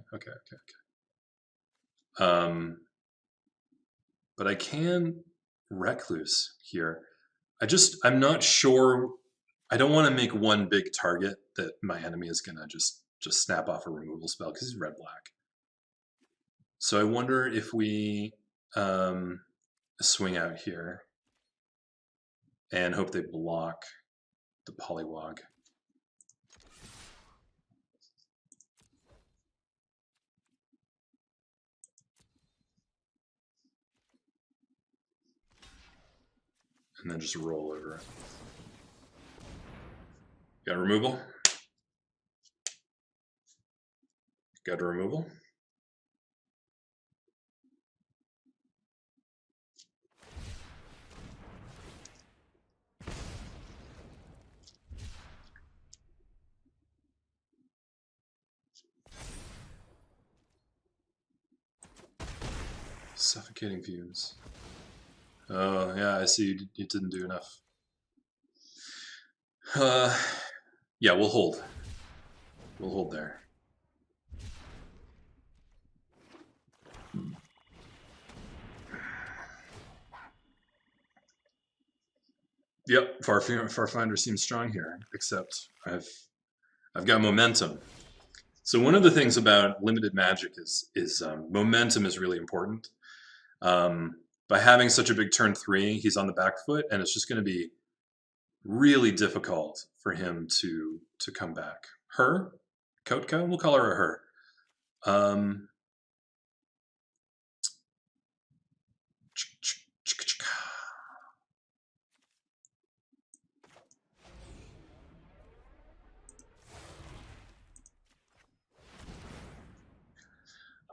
But I can Recluse here. I'm not sure. I don't want to make one big target that my enemy is gonna just snap off a removal spell because he's red-black. So I wonder if we swing out here and hope they block the Polywog. And then just roll over it. Got a removal? Got a removal? Suffocating Fumes. Oh, yeah, I see you didn't do enough. Yeah, we'll hold. We'll hold there. Yep, Farfinder seems strong here, except I've got momentum. So one of the things about limited Magic is momentum is really important. By having such a big turn 3, he's on the back foot, and it's just going to be really difficult for him to come back. Her? Kotka? We'll call her a her.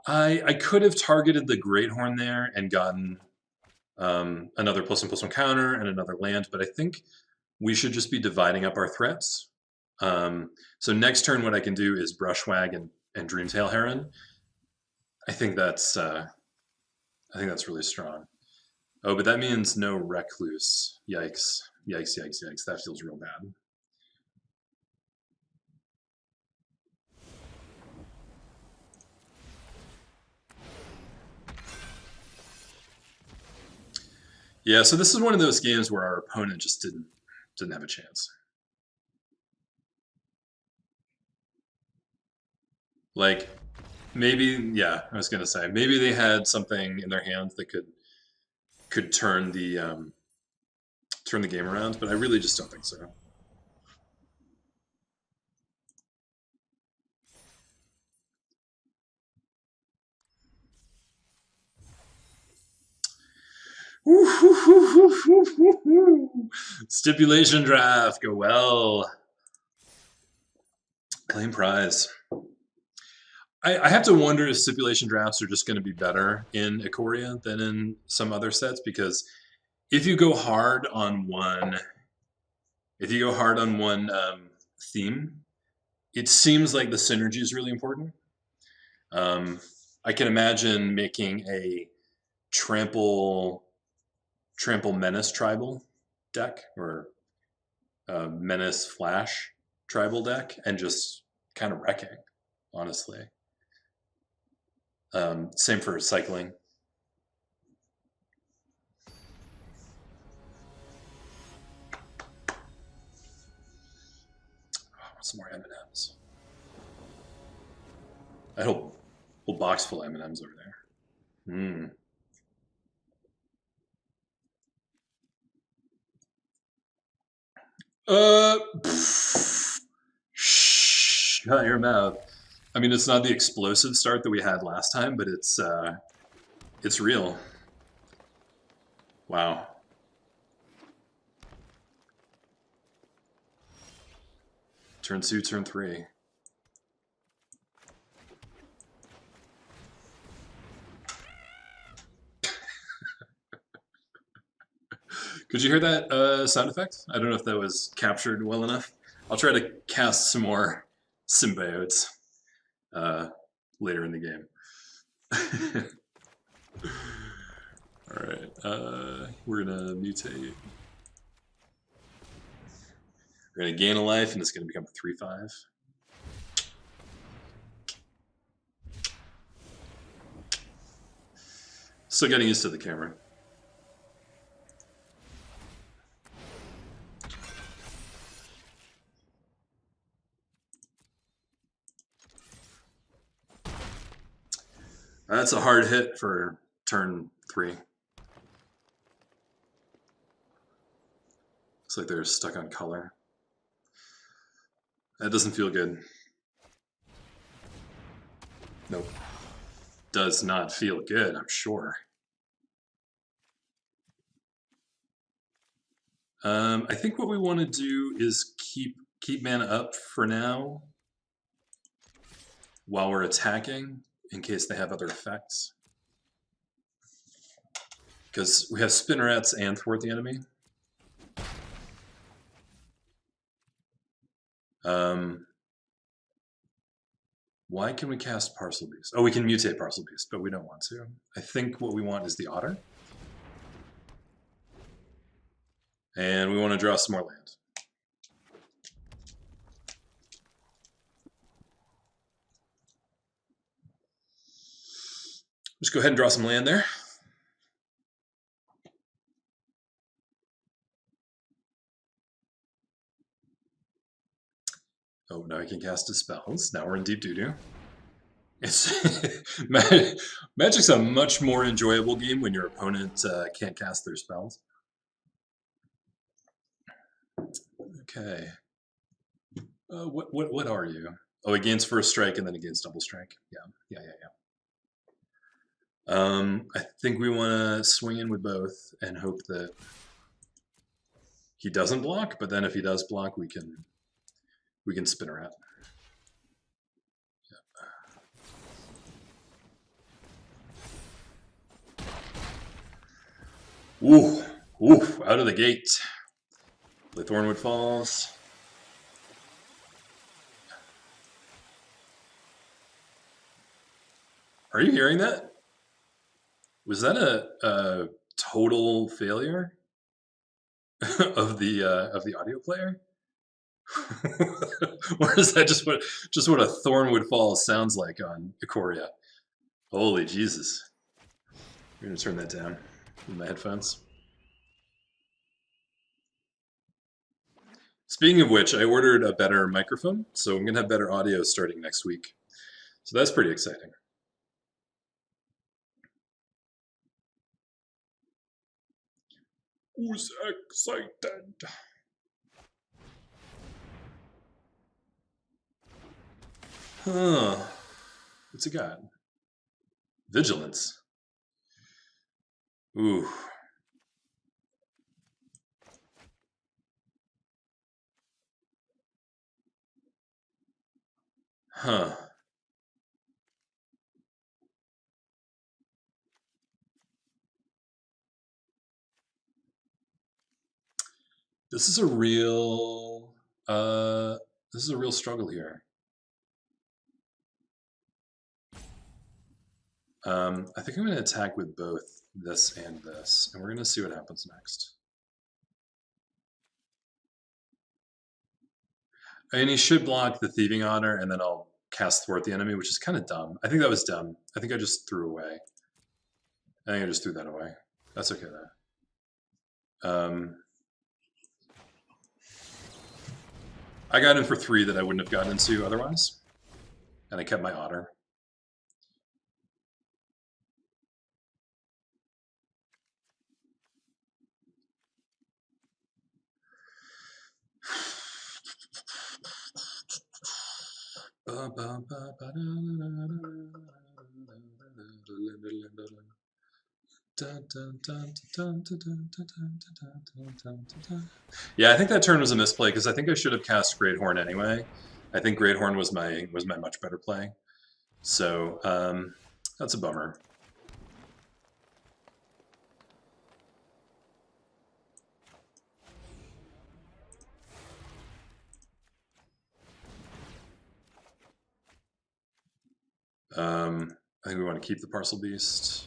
I could have targeted the Great Horn there and gotten another +1/+1 counter and another land, but I think we should just be dividing up our threats. So next turn, what I can do is Brushwag and Dreamtail Heron. I think that's really strong. Oh, but that means no Recluse. Yikes! Yikes! Yikes! Yikes! That feels real bad. Yeah, so this is one of those games where our opponent just didn't have a chance. Like, maybe, yeah, I was gonna say, maybe they had something in their hands that could turn the game around, but I really just don't think so. Stipulation draft, go well. Claim prize. I have to wonder if stipulation drafts are just going to be better in Ikoria than in some other sets, because if you go hard on one, theme, it seems like the synergy is really important. I can imagine making a trample menace tribal deck, or a menace flash tribal deck, and just kind of wrecking, honestly. Same for cycling. Some more M&Ms. I hope a whole box full of M&Ms over there. Hmm. Shut your mouth. I mean, it's not the explosive start that we had last time, but it's real. Wow. Turn 2, turn 3. Could you hear that sound effect? I don't know if that was captured well enough. I'll try to cast some more symbiotes later in the game. Alright, we're gonna mutate. We're gonna gain a life and it's gonna become a 3/5. Still getting used to the camera. That's a hard hit for turn 3. Looks like they're stuck on color. That doesn't feel good. Nope. Does not feel good, I'm sure. I think what we want to do is keep mana up for now while we're attacking, in case they have other effects. Because we have spinnerets and thwart the enemy. Why can we cast Parcel Beast? Oh, we can mutate Parcel Beast, but we don't want to. I think what we want is the Otter. And we want to draw some more land. Just go ahead and draw some land there. Oh, now I can cast his spells. Now we're in deep doo-doo. Magic's a much more enjoyable game when your opponent can't cast their spells. Okay. What are you? Oh, he gains first strike and then he gains double strike. Yeah. I think we want to swing in with both and hope that he doesn't block. But then if he does block, we can spin around. Ooh, out of the gate. The Thornwood Falls. Are you hearing that? Was that a total failure of the audio player? Or is that just what a Thornwood Falls sounds like on Ikoria? Holy Jesus. I'm gonna turn that down with my headphones. Speaking of which, I ordered a better microphone, so I'm gonna have better audio starting next week. So that's pretty exciting. Who's excited? Huh. What's it got? Vigilance. Ooh. Huh. This is a real struggle here. I think I'm going to attack with both this and this, and we're going to see what happens next. I mean, he should block the Thieving Otter, and then I'll cast thwart the enemy, which is kind of dumb. I think that was dumb. I think I just threw away. I think I just threw that away. That's okay though. I got in for 3 that I wouldn't have gotten into otherwise, and I kept my otter. Yeah, I think that turn was a misplay because I think I should have cast Great Horn anyway. I think Great Horn was my much better play. So that's a bummer. I think we want to keep the Parcel Beast.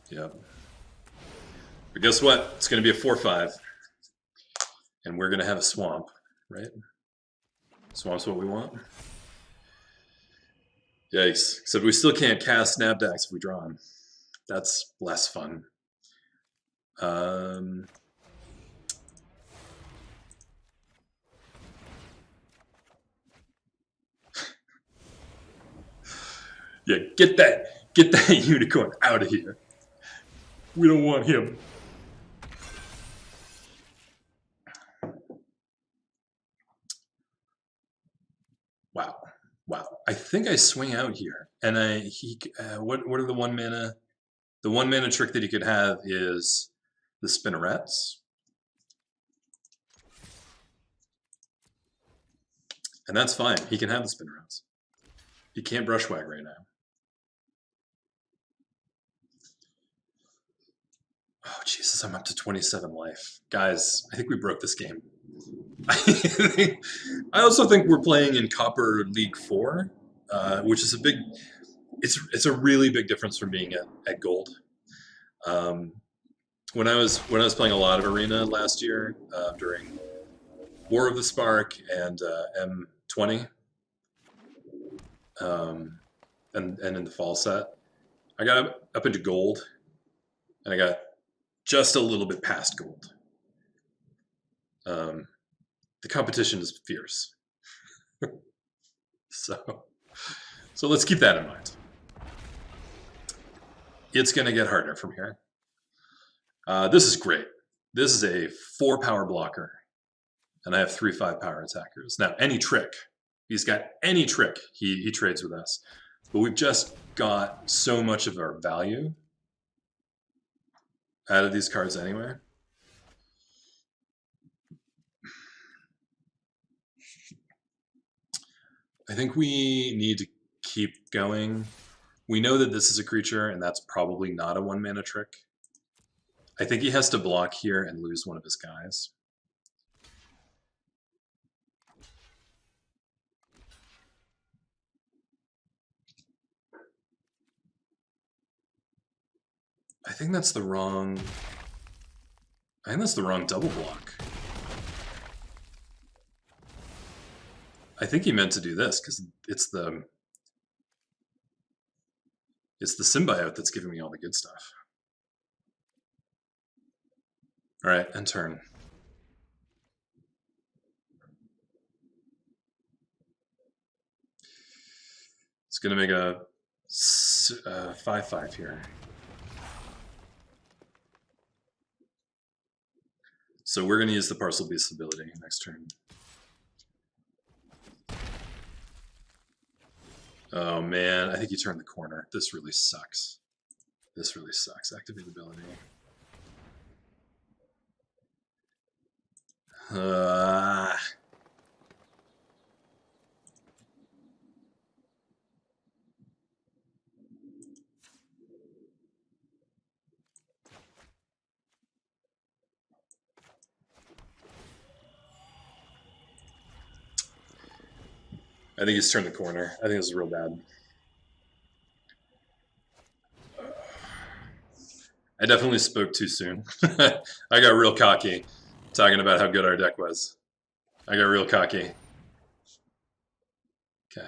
Yep. But guess what? It's going to be a 4/5. And we're going to have a swamp, right? Swamp's what we want. Yikes. Except we still can't cast Snapdax if we draw him. That's less fun. Yeah, get that unicorn out of here. We don't want him. Wow. I think I swing out here, and what are the 1 mana? The 1 mana trick that he could have is the spinnerets, and that's fine. He can have the spinnerets. He can't brushwag right now. Oh Jesus, I'm up to 27 life, guys. I think we broke this game. I also think we're playing in Copper League 4, which is a big. It's a really big difference from being at Gold. When I was playing a lot of Arena last year during War of the Spark and M20, and in the fall set, I got up into Gold, and I got just a little bit past Gold. The competition is fierce. So let's keep that in mind. It's going to get harder from here. This is great. This is a 4 power blocker, and I have 3/5 power attackers. Now, any trick, he's got any trick, he trades with us. But we've just got so much of our value out of these cards anyway. I think we need to keep going. We know that this is a creature, and that's probably not a 1 mana trick. I think he has to block here and lose one of his guys. I think that's the wrong double block. I think he meant to do this because it's the symbiote that's giving me all the good stuff. All right, end turn. It's going to make a 5/5 here. So we're going to use the Parcel Beast ability next turn. Oh man, I think you turned the corner. This really sucks. This really sucks. Activate ability. I think he's turned the corner. I think this is real bad. I definitely spoke too soon. I got real cocky talking about how good our deck was. I got real cocky. Okay.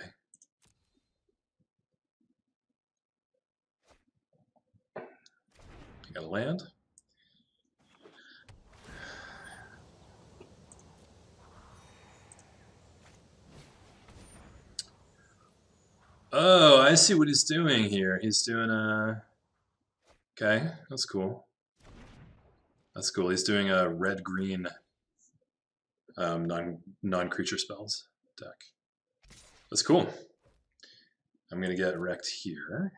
I gotta land. Oh, I see what he's doing here. He's doing a... Okay, that's cool. That's cool. He's doing a red-green non-creature spells deck. That's cool. I'm going to get wrecked here.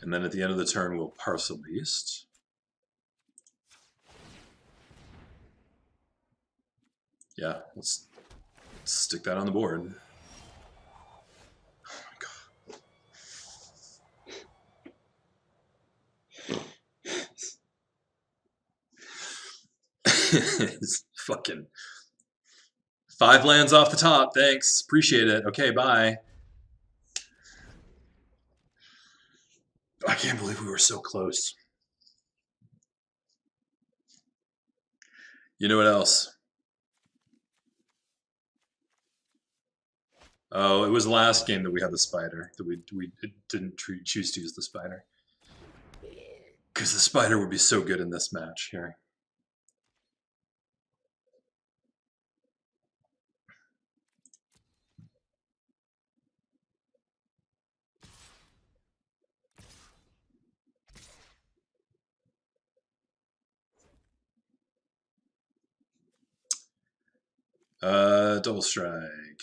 And then at the end of the turn, we'll Parcel Beast. Yeah, let's stick that on the board. Oh my god. It's fucking 5 lands off the top. Thanks. Appreciate it. Okay, bye. I can't believe we were so close. You know what else? Oh, it was last game that we had the spider. That we didn't choose to use the spider. Because the spider would be so good in this match here. Double strike.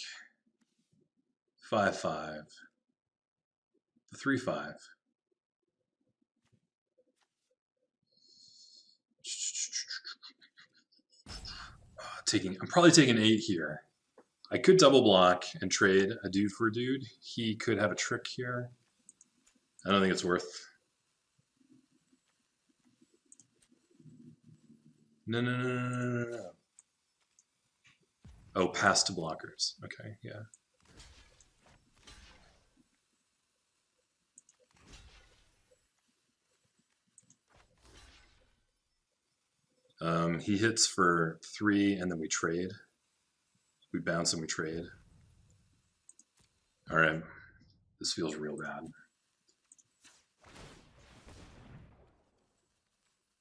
5/5. The 3/5. I'm probably taking 8 here. I could double block and trade a dude for a dude. He could have a trick here. I don't think it's worth. No. Oh, pass to blockers. Okay, yeah. He hits for 3 and then we trade. We bounce and we trade. All right, this feels real bad.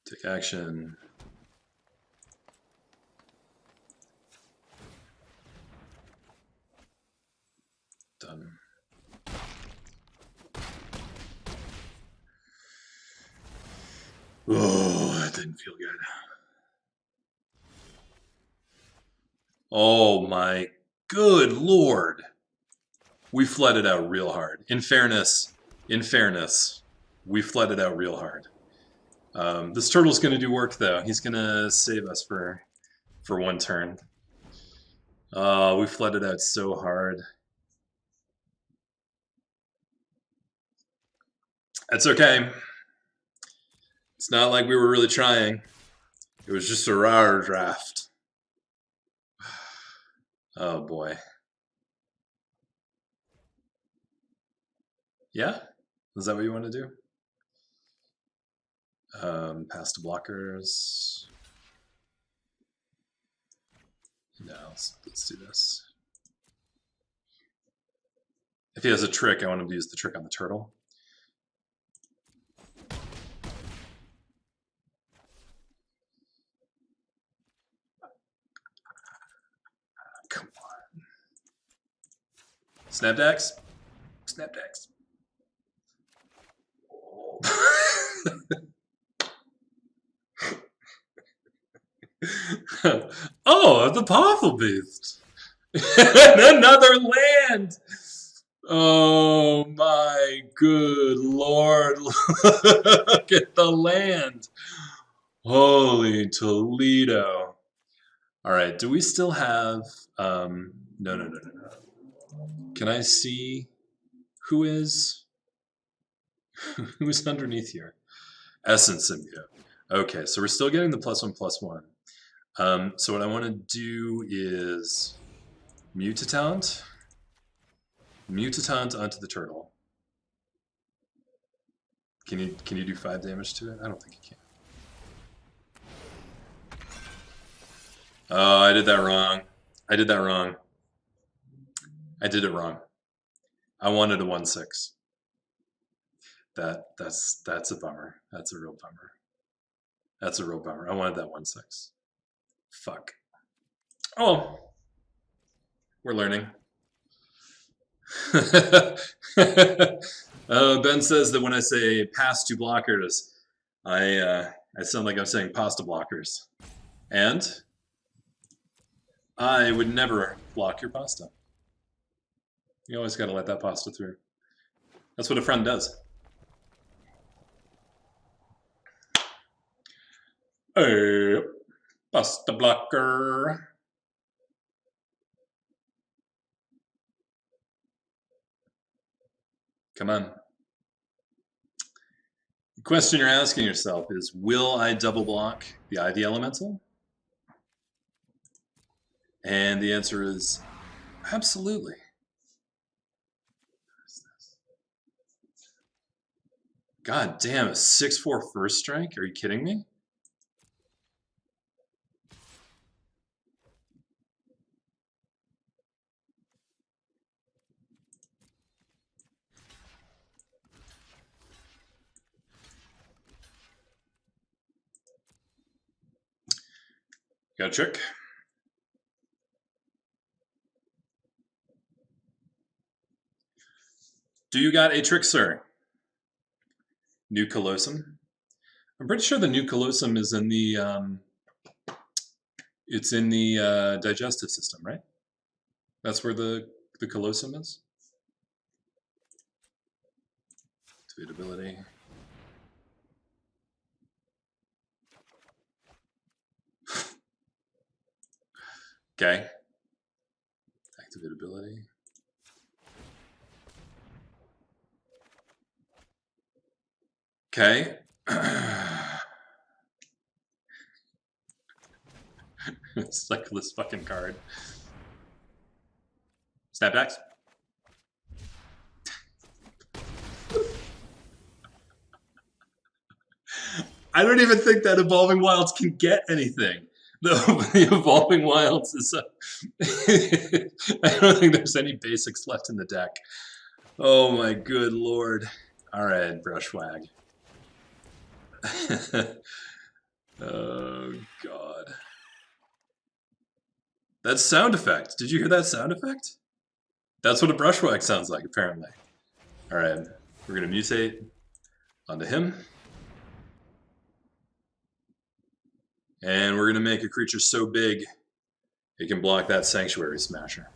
Take action. Done. Oh, that didn't feel good. Oh my good lord. We flooded out real hard. In fairness, we flooded out real hard. This turtle's going to do work though. He's going to save us for 1 turn. We flooded out so hard. That's okay. It's not like we were really trying. It was just a RAOWR draft. Oh boy. Yeah? Is that what you want to do? Pass to blockers. No, let's do this. If he has a trick, I want him to use the trick on the turtle. Come on. Snapdax? Snapdax. Oh, the Pothel Beast. Another land. Oh my good lord. Look at the land. Holy Toledo. All right, do we still have no. Can I see who's underneath here? Essence Symbiote. Okay, so we're still getting the +1/+1. So what I want to do is Mutate onto the turtle. Can you do 5 damage to it? I don't think you can. Oh, I did that wrong. I did that wrong. I did it wrong. I wanted a 1-6. That's a bummer. That's a real bummer. That's a real bummer. I wanted that 1-6. Fuck. Oh, we're learning. Ben says that when I say pass to blockers, I sound like I'm saying pasta blockers. And I would never block your pasta. You always got to let that pasta through. That's what a friend does. Hey, pasta blocker. Come on. The question you're asking yourself is, will I double block the Ivy Elemental? And the answer is absolutely. God damn, a 6/4 first strike? Are you kidding me? Got a trick? Do you got a trick, sir? New Colosseum? I'm pretty sure the new Colosseum is in the it's in the digestive system, right? That's where the Colosseum is. Activate ability. Okay. Activate ability. Okay. Cycle this fucking card. Snapbacks. I don't even think that Evolving Wilds can get anything. The Evolving Wilds is I don't think there's any basics left in the deck. Oh my good lord. Alright, Brushwag. Oh god. That sound effect. Did you hear that sound effect? That's what a Brushwag sounds like, apparently. Alright, we're gonna mutate onto him. And we're gonna make a creature so big it can block that Sanctuary Smasher.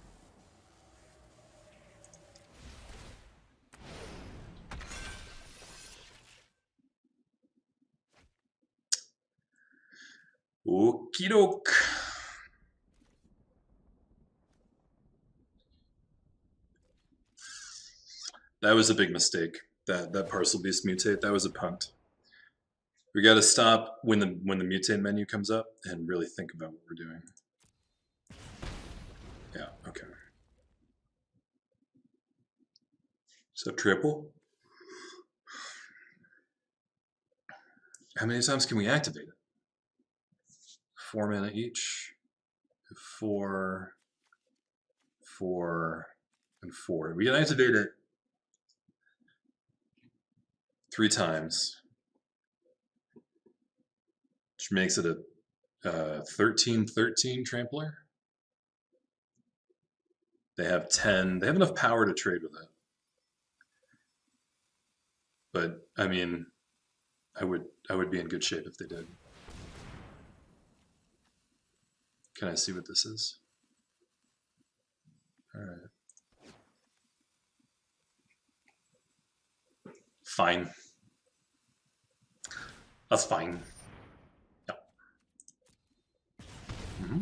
Okie doke. That was a big mistake. That Parcel Beast mutate, that was a punt. We got to stop when the mutate menu comes up and really think about what we're doing. Yeah, okay. So triple? How many times can we activate it? 4 mana each. 4, 4, and 4. We can activate it 3 times, which makes it a 13/13 trampler. They have 10. They have enough power to trade with it. But I mean, I would be in good shape if they did. Can I see what this is? All right. Fine. That's fine. Yeah. Mm-hmm.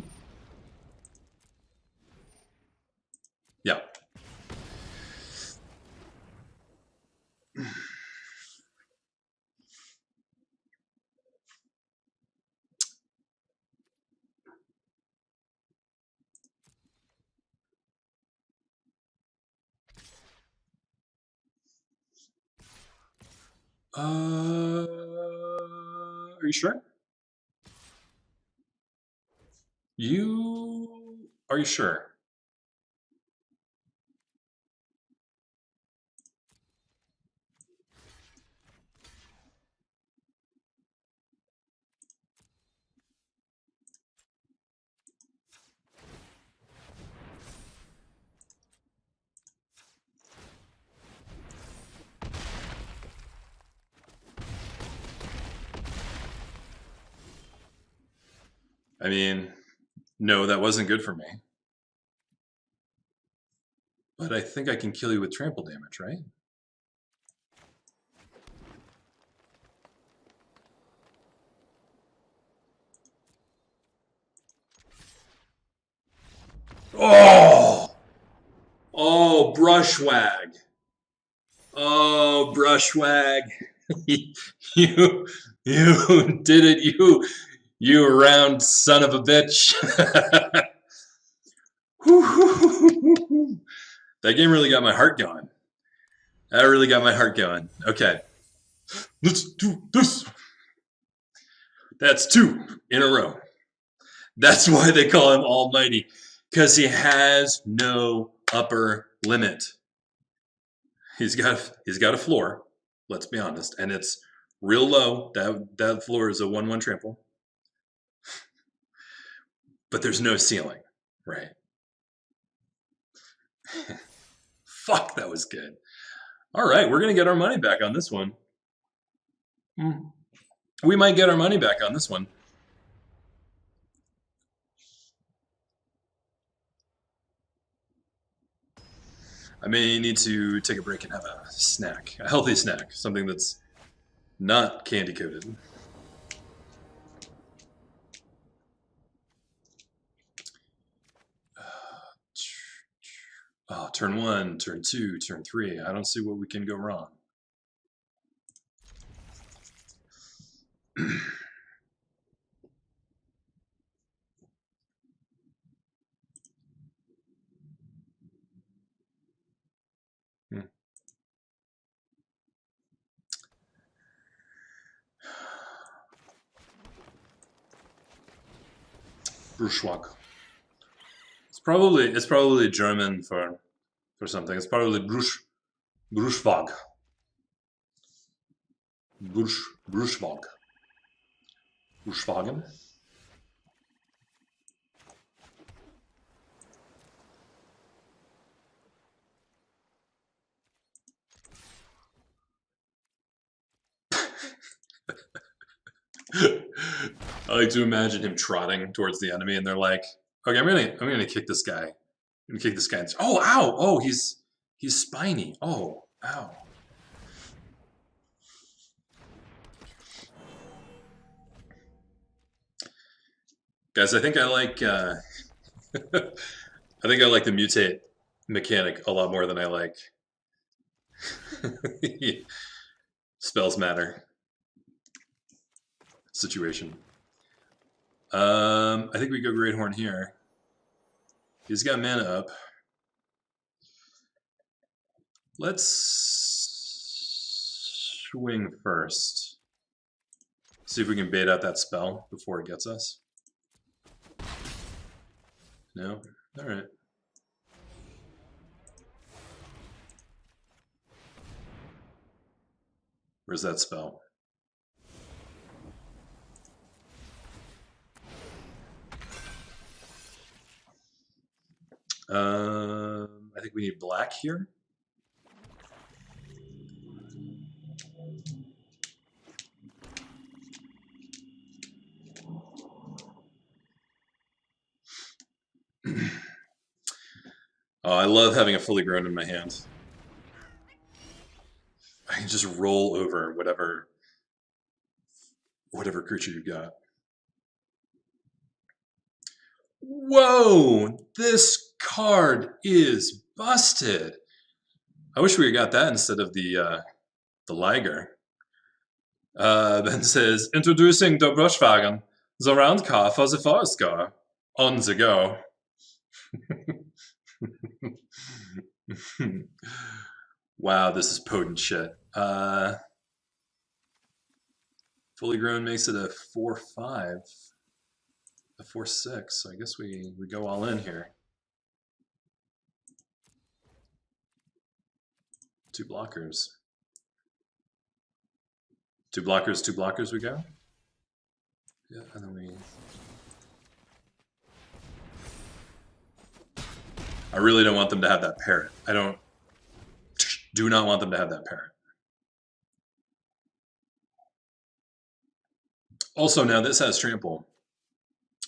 Yeah. Are you sure? Are you sure? I mean, no, that wasn't good for me. But I think I can kill you with trample damage, right? Oh! Oh, brushwag. Oh, brushwag. you did it, you round son of a bitch. That game really got my heart going. That really got my heart going. Okay. Let's do this. That's 2 in a row. That's why they call him Almighty. Because he has no upper limit. He's got a floor, let's be honest, and it's real low. That floor is a 1/1 trample. But there's no ceiling, right? Fuck, that was good. All right, we're going to get our money back on this one. We might get our money back on this one. I may need to take a break and have a snack, a healthy snack, something that's not candy coated. Oh, turn 1, turn 2, turn 3. I don't see what we can go wrong. Bruschwag. It's probably German for something. It's probably Bruschwag. Bruschwag. Bruschwagen. I like to imagine him trotting towards the enemy, and they're like, "Okay, I'm gonna kick this guy. I'm gonna kick this guy." Oh, ow! Oh, he's spiny. Oh, ow! Guys, I think I like. I think I like the mutate mechanic a lot more than I like spells matter situation. I think we go Great Horn here. He's got mana up. Let's swing first. See if we can bait out that spell before it gets us. No? Alright. Where's that spell? I think we need black here. Oh, I love having a fully grown in my hand. I can just roll over whatever creature you've got. Whoa! This card is busted. I wish we got that instead of the Liger. Ben says, introducing the Brushwagen, the round car for the forest car. On the go. Wow, this is potent shit. Fully grown makes it a 4/5. a 4/6, so I guess we go all in here. 2 blockers. 2 blockers, 2 blockers we go. Yeah, and then we... I really don't want them to have that parrot. I do not want them to have that parrot. Also, now this has trample.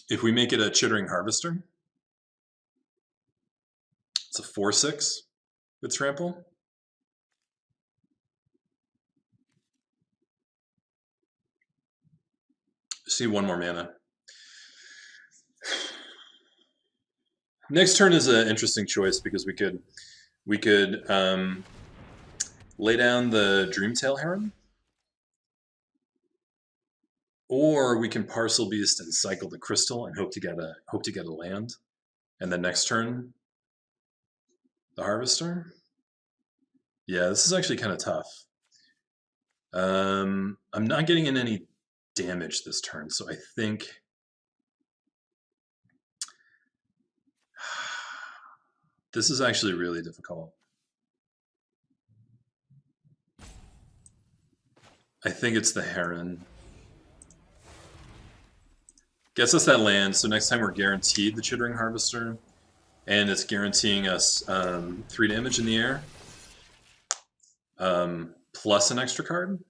If we make it a chittering harvester, it's a 4/6 with trample. Just need 1 more mana. Next turn is an interesting choice because we could lay down the Dreamtail Heron, or we can Parcel Beast and cycle the crystal and hope to get a land, and then next turn the Harvester. Yeah, this is actually kind of tough. I'm not getting in any damage this turn, so I think this is actually really difficult. I think it's the Heron. Gets us that land, so next time we're guaranteed the Chittering Harvester, and it's guaranteeing us 3 damage in the air, plus an extra card.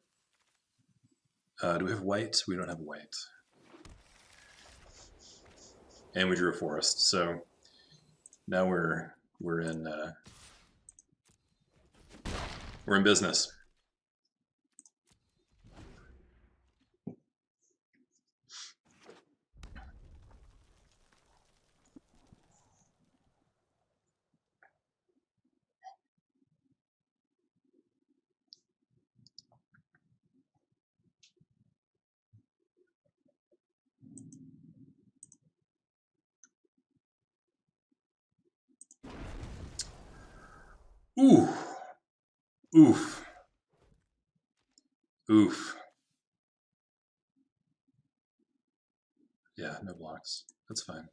Do we have white? We don't have white. And we drew a forest, so now we're in business. Ooh. Oof. Oof. Yeah, no blocks. That's fine.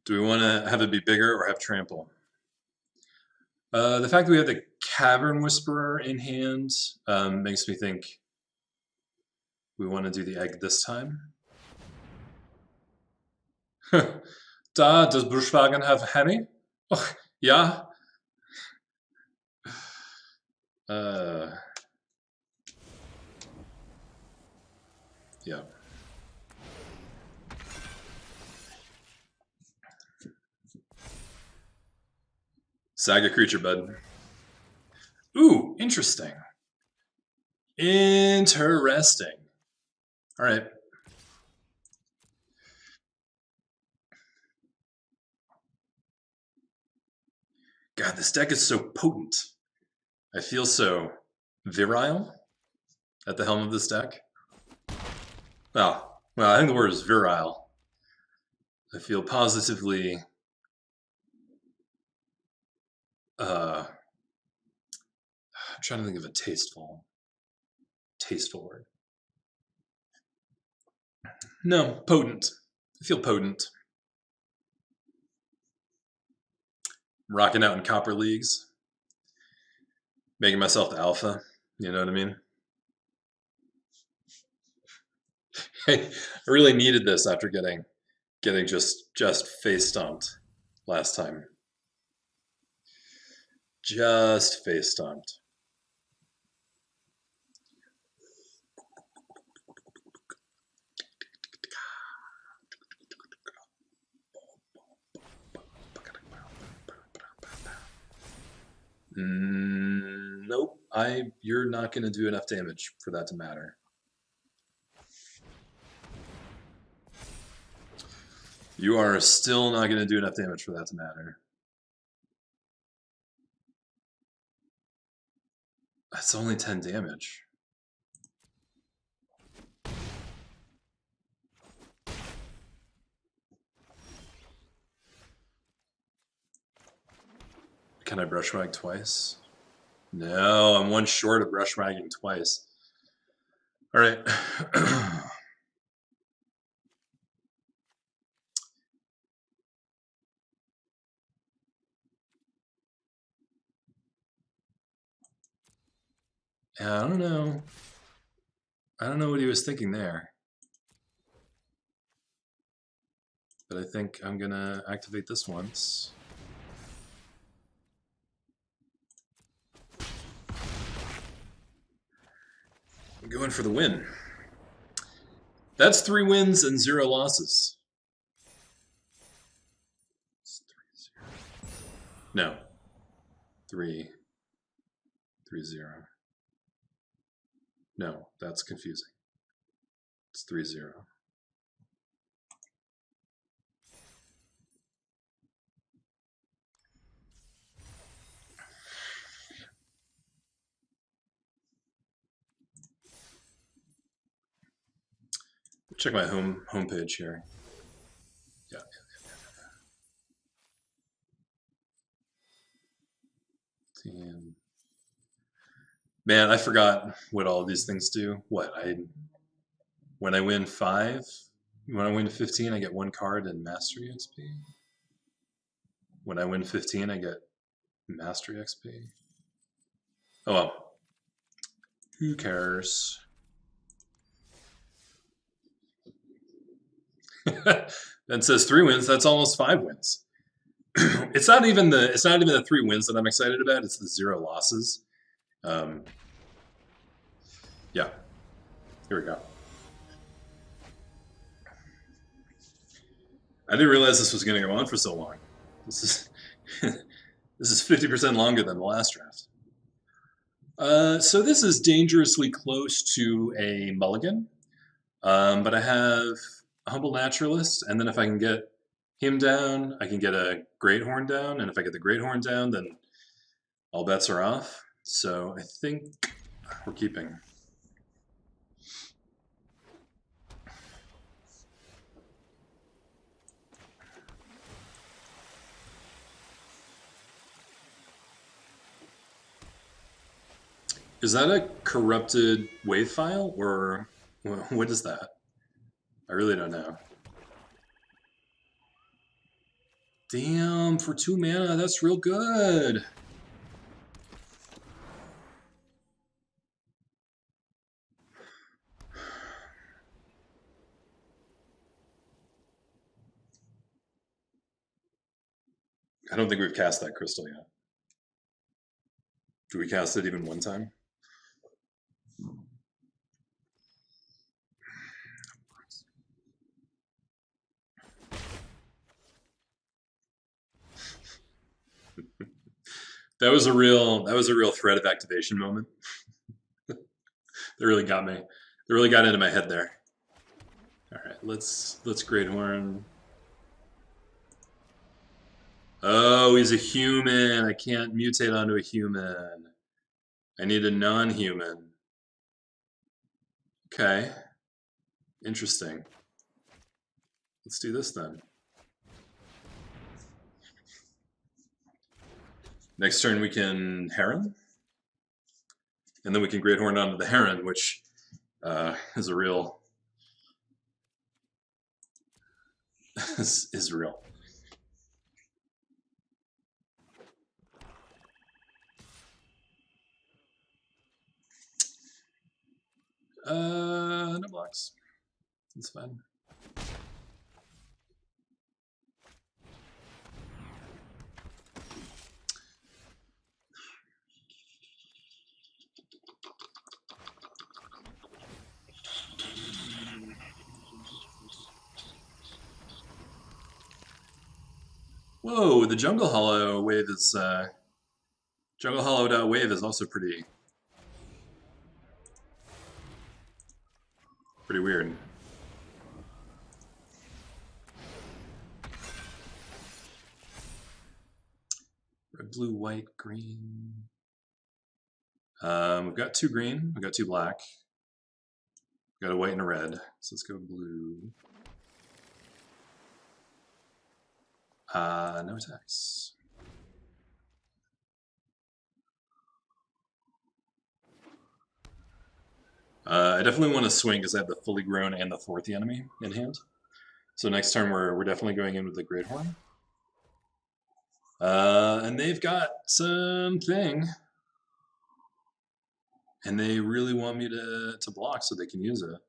Do we want to have it be bigger or have trample? The fact that we have the Cavern Whisperer in hand makes me think we want to do the egg this time. Does Buschwagen have honey? Oh, yeah. Yeah. Saga creature, bud. Ooh, interesting. Interesting. All right. God, this deck is so potent. I feel so virile at the helm of this deck. Oh, well, I think the word is virile. I feel positively I'm trying to think of a tasteful word. No, potent. I feel potent. Rocking out in copper leagues. Making myself the alpha. You know what I mean? I really needed this after getting just face stomped last time. Just face stomped. Nope. You're not going to do enough damage for that to matter. You are still not going to do enough damage for that to matter. That's only 10 damage. Can I brushwag twice? No, I'm one short of brushwagging twice. All right. Yeah, I don't know. I don't know what he was thinking there. But I think I'm gonna activate this once. I'm going for the win. That's 3 wins and 0 losses. No. 3. 3-0. No, that's confusing. It's 3-0. Check my homepage here. Yeah. Team. Man, I forgot what all of these things do. What when I win 5, when I win 15, I get 1 card and Mastery XP. When I win 15, I get Mastery XP. Oh well. Who cares? That says 3 wins. That's almost 5 wins. It's not even the 3 wins that I'm excited about. It's the 0 losses. Yeah. Here we go. I didn't realize this was going to go on for so long. This is this is 50% longer than the last draft. So this is dangerously close to a mulligan, but I have a Humble Naturalist, and then if I can get him down, I can get a Great Horn down, and if I get the Great Horn down, then all bets are off. So I think we're keeping. Is that a corrupted wave file, or what is that? I really don't know. Damn, for 2 mana, that's real good. I don't think we've cast that crystal yet. Do we cast it even one time? That was a real threat of activation moment. That really got me. That really got into my head there. All right, let's Great Horn. Oh, he's a human. I can't mutate onto a human. I need a non-human. Okay. Interesting. Let's do this then. Next turn we can Heron. And then we can Great Horn onto the Heron, which is a real... is real. No blocks. That's fine. Whoa, the Jungle Hollow wave is Jungle Hollow wave is also pretty weird. Red, blue, white, green. We've got 2 green, we've got 2 black. We've got a white and a red, so let's go blue. No attacks. I definitely want to swing because I have the fully grown and the 4th enemy in hand. So next turn we're definitely going in with the Great Horn. And they've got something. And they really want me to block so they can use it.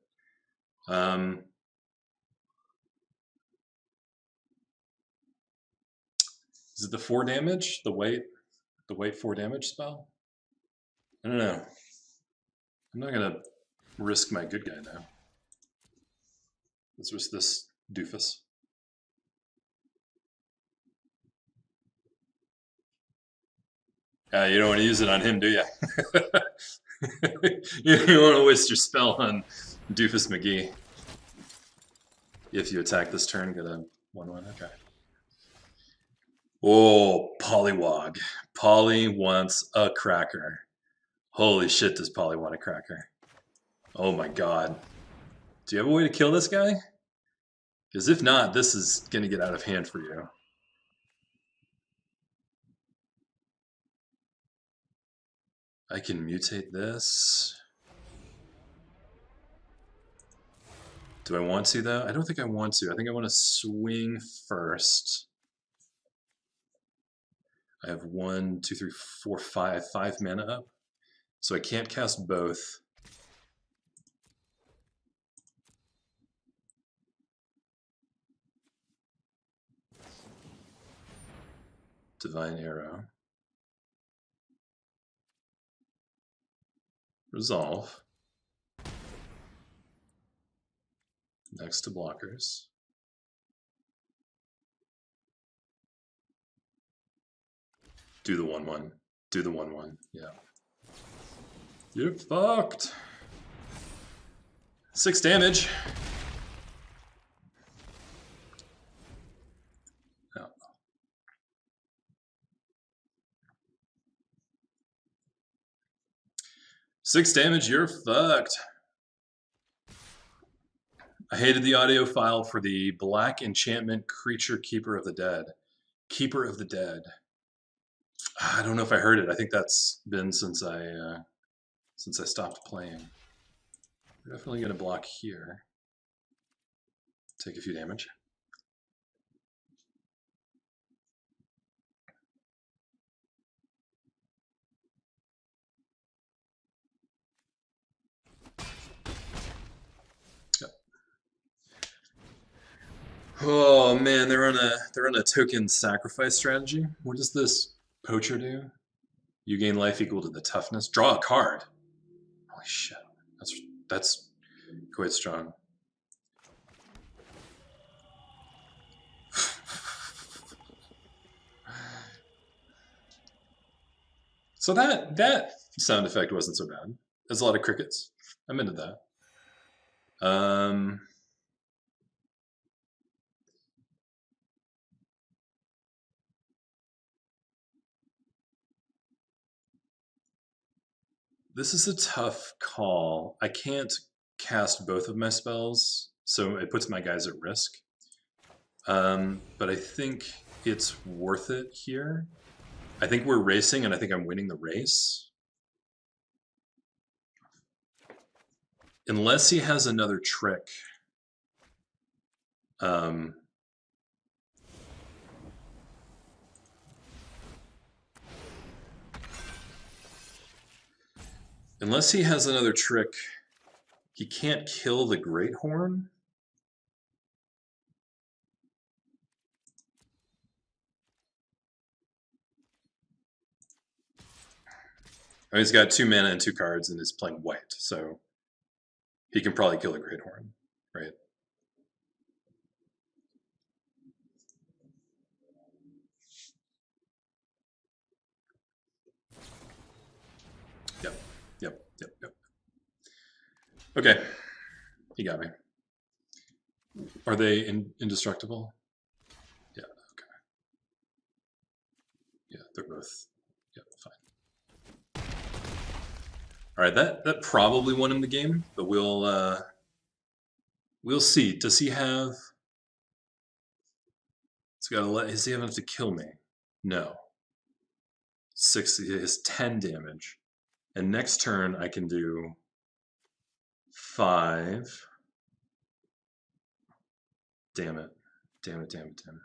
Is it the 4 damage? The white 4 damage spell? I don't know. I'm not gonna risk my good guy now. Let's risk this doofus. You don't want to use it on him, do you? You don't want to waste your spell on Doofus McGee. If you attack this turn, get a 1/1. Okay. Oh, Pollywog. Polly wants a cracker. Holy shit, does Polly want a cracker? Oh my god. Do you have a way to kill this guy? Because if not, this is going to get out of hand for you. I can mutate this. Do I want to, though? I don't think I want to. I think I want to swing first. I have 1, 2, 3, 4, 5 mana up. So I can't cast both. Divine Arrow. Resolve. Next to blockers. Do the 1/1. Do the 1/1. Yeah. You're fucked. 6 damage. No. 6 damage, you're fucked. I hated the audio file for the Black Enchantment Creature Keeper of the Dead. Keeper of the Dead. I don't know if I heard it. I think that's been since I stopped playing. We're definitely going to block here. Take a few damage. Yep. Oh man, they're on a token sacrifice strategy. What does this poacher do? You gain life equal to the toughness. Draw a card. Holy shit. That's quite strong. So that sound effect wasn't so bad. There's a lot of crickets. I'm into that. This is a tough call. I can't cast both of my spells, so it puts my guys at risk. But I think it's worth it here. I think we're racing, and I think I'm winning the race. Unless he has another trick. Unless he has another trick, he can't kill the Great Horn. I mean, he's got 2 mana and 2 cards and is playing white, so he can probably kill a Great Horn, right? Yep. Okay, he got me. Are they indestructible? Yeah, okay. Yeah, they're both. Yeah, fine. All right, that probably won him the game, but we'll see. Does he have? Does he have enough to kill me? No. 6. He has 10 damage, and next turn I can do 5. Damn it! Damn it! Damn it! Damn it!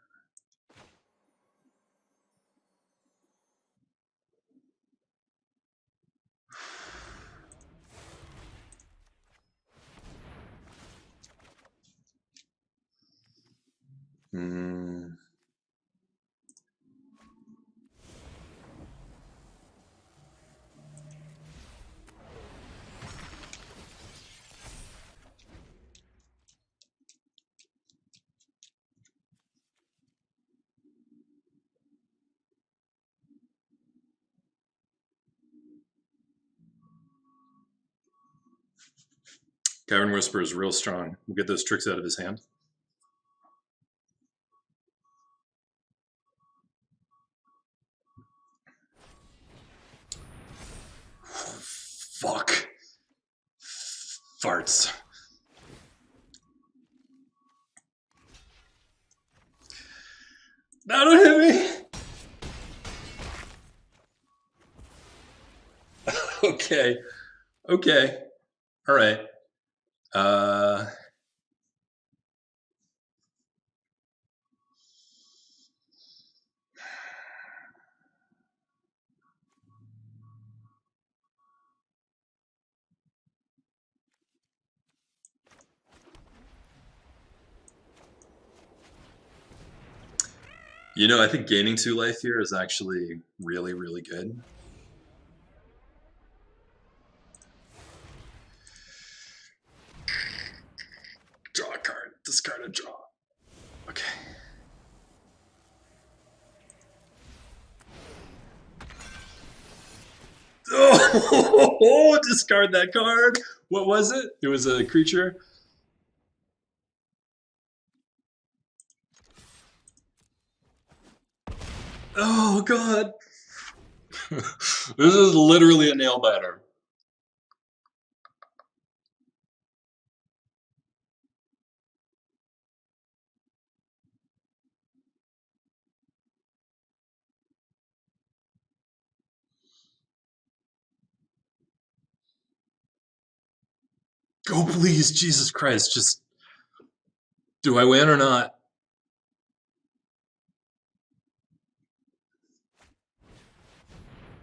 Hmm. Cavern Whisper is real strong. We'll get those tricks out of his hand. Fuck. Farts. No, don't hit me! Okay. Okay. All right. You know, I think gaining 2 life here is actually really, really good. Draw a card. Discard a draw. Okay. Oh, discard that card. What was it? It was a creature. Oh, God. This is literally a nail biter. Go, please, Jesus Christ. Just, do I win or not?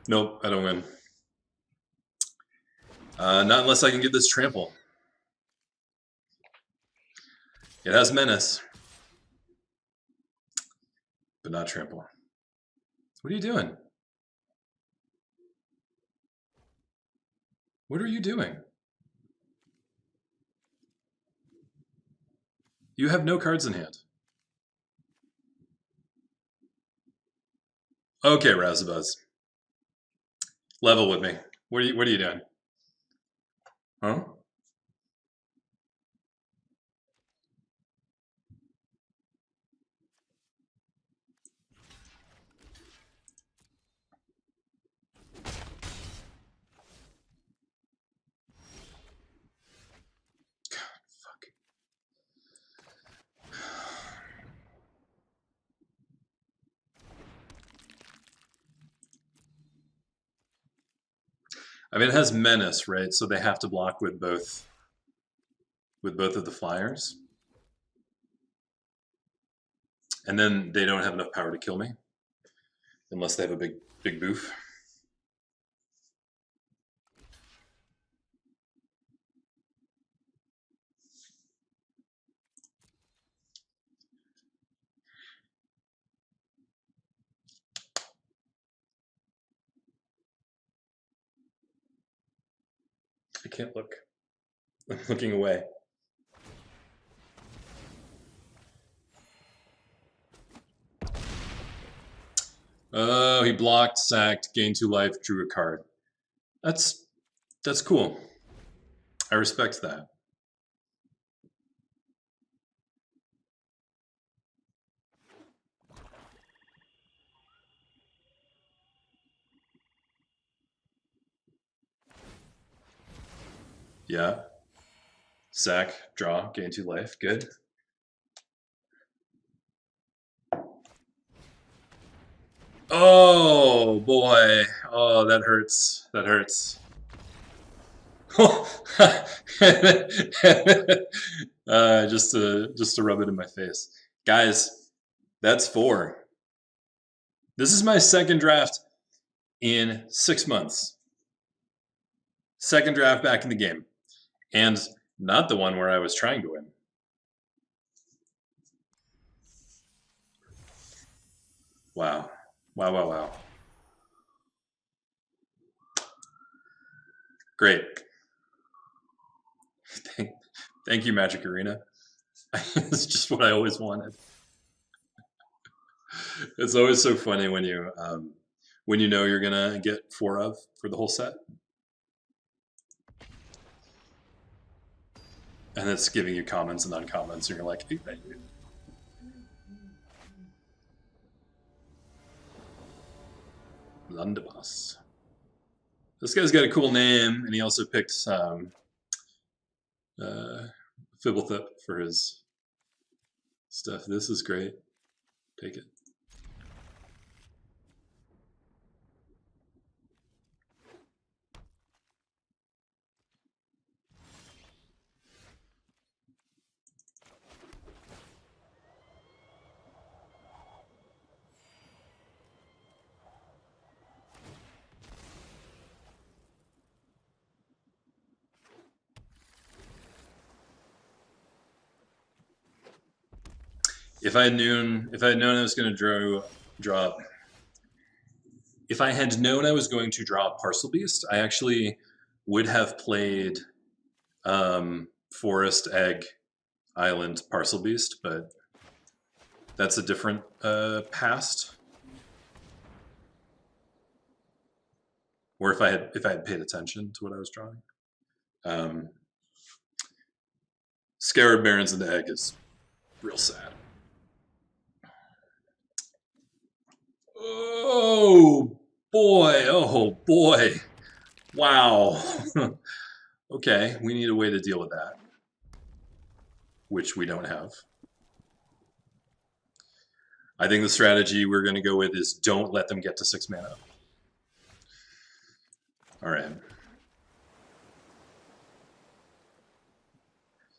Nope, I don't win. Not unless I can get this trample. It has menace, but not trample. What are you doing? What are you doing? You have no cards in hand. Okay, Razabuzz. Level with me. What are you doing? Huh? I mean, it has menace, right? So they have to block with both of the flyers. And then they don't have enough power to kill me. Unless they have a big boof. I can't look. I'm looking away. Oh, he blocked, sacked, gained 2 life, drew a card. That's cool. I respect that. Yeah. Sack, draw, gain 2 life. Good. Oh boy. Oh, that hurts. That hurts. Just to rub it in my face. Guys, that's 4. This is my second draft in 6 months. Second draft back in the game. And not the one where I was trying to win. Wow. Wow, wow, wow. Great. Thank you, Magic Arena. It's just what I always wanted. It's always so funny when you know you're gonna get 4 of for the whole set, and it's giving you commons and uncommons, and you're like, hey, thank you. Blunderbuss. This guy's got a cool name, and he also picked Fibblethip for his stuff. This is great. Take it. If I had known I was going to draw, if I had known I was going to draw a Parcel Beast, I actually would have played Forest Egg Island Parcel Beast, but that's a different past. Or if I had paid attention to what I was drawing. Scarab Barons and the Egg is real sad. Oh boy, oh boy. Wow. Okay, we need a way to deal with that. Which we don't have. I think the strategy we're going to go with is don't let them get to 6 mana. Alright.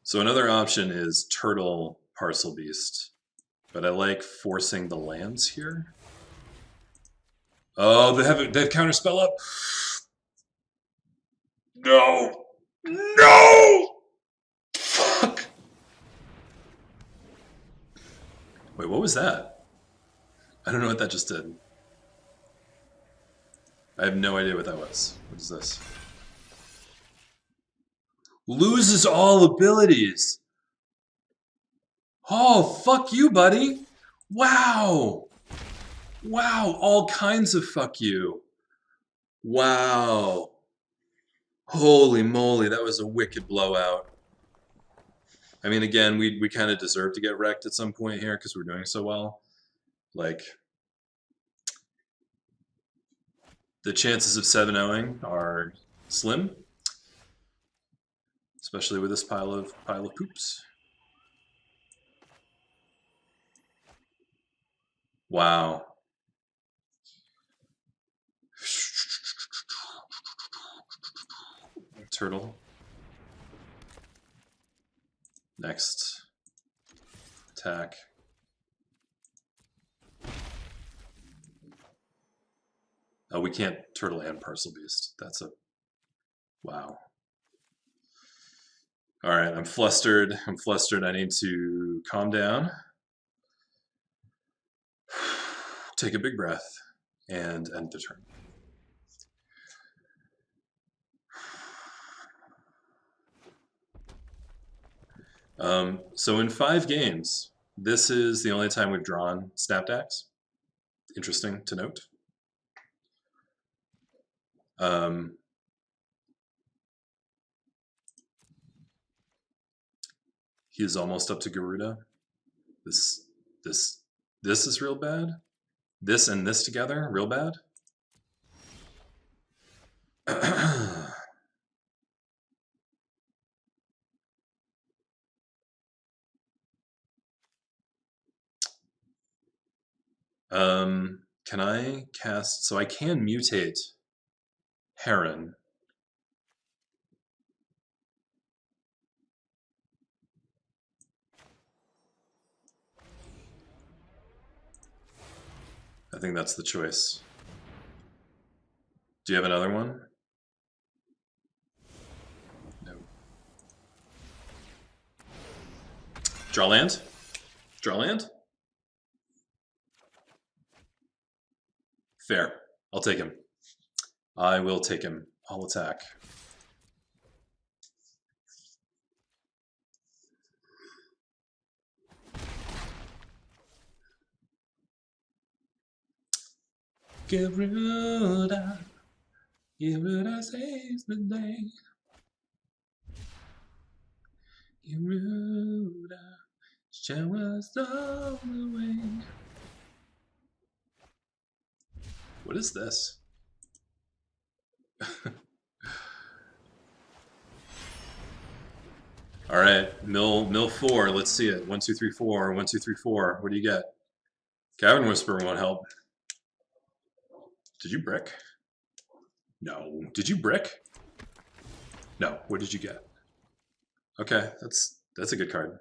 So another option is Turtle Parcel Beast. But I like forcing the lands here. Oh, they have counterspell up. No! No! Fuck! Wait, what was that? I don't know what that just did. I have no idea what that was. What is this? Loses all abilities. Oh, fuck you, buddy. Wow. Wow, all kinds of fuck you. Wow. Holy moly, that was a wicked blowout. I mean, again, we kind of deserve to get wrecked at some point here because we're doing so well. Like, the chances of 7-0ing are slim, especially with this pile of poops. Wow. Turtle. Next. Attack. Oh, we can't Turtle and Parcel Beast. That's a... Wow. Alright, I'm flustered. I'm flustered. I need to calm down. Take a big breath and end the turn. So in 5 games, this is the only time we've drawn Snapdax. Interesting to note. He is almost up to Garuda. This is real bad. This and this together, real bad. Can I cast, so I can mutate Heron. I think that's the choice. Do you have another one? No. Draw land? Draw land? Fair. I'll take him. I will take him. I'll attack. Garuda saves the day. Garuda, show us all the way. What is this? All right, mill 4. Let's see it. 1, 2, 3, 4. 1, 2, 3, 4. What do you get? Cavern Whisperer won't help. Did you brick? No. Did you brick? No. What did you get? Okay, that's a good card.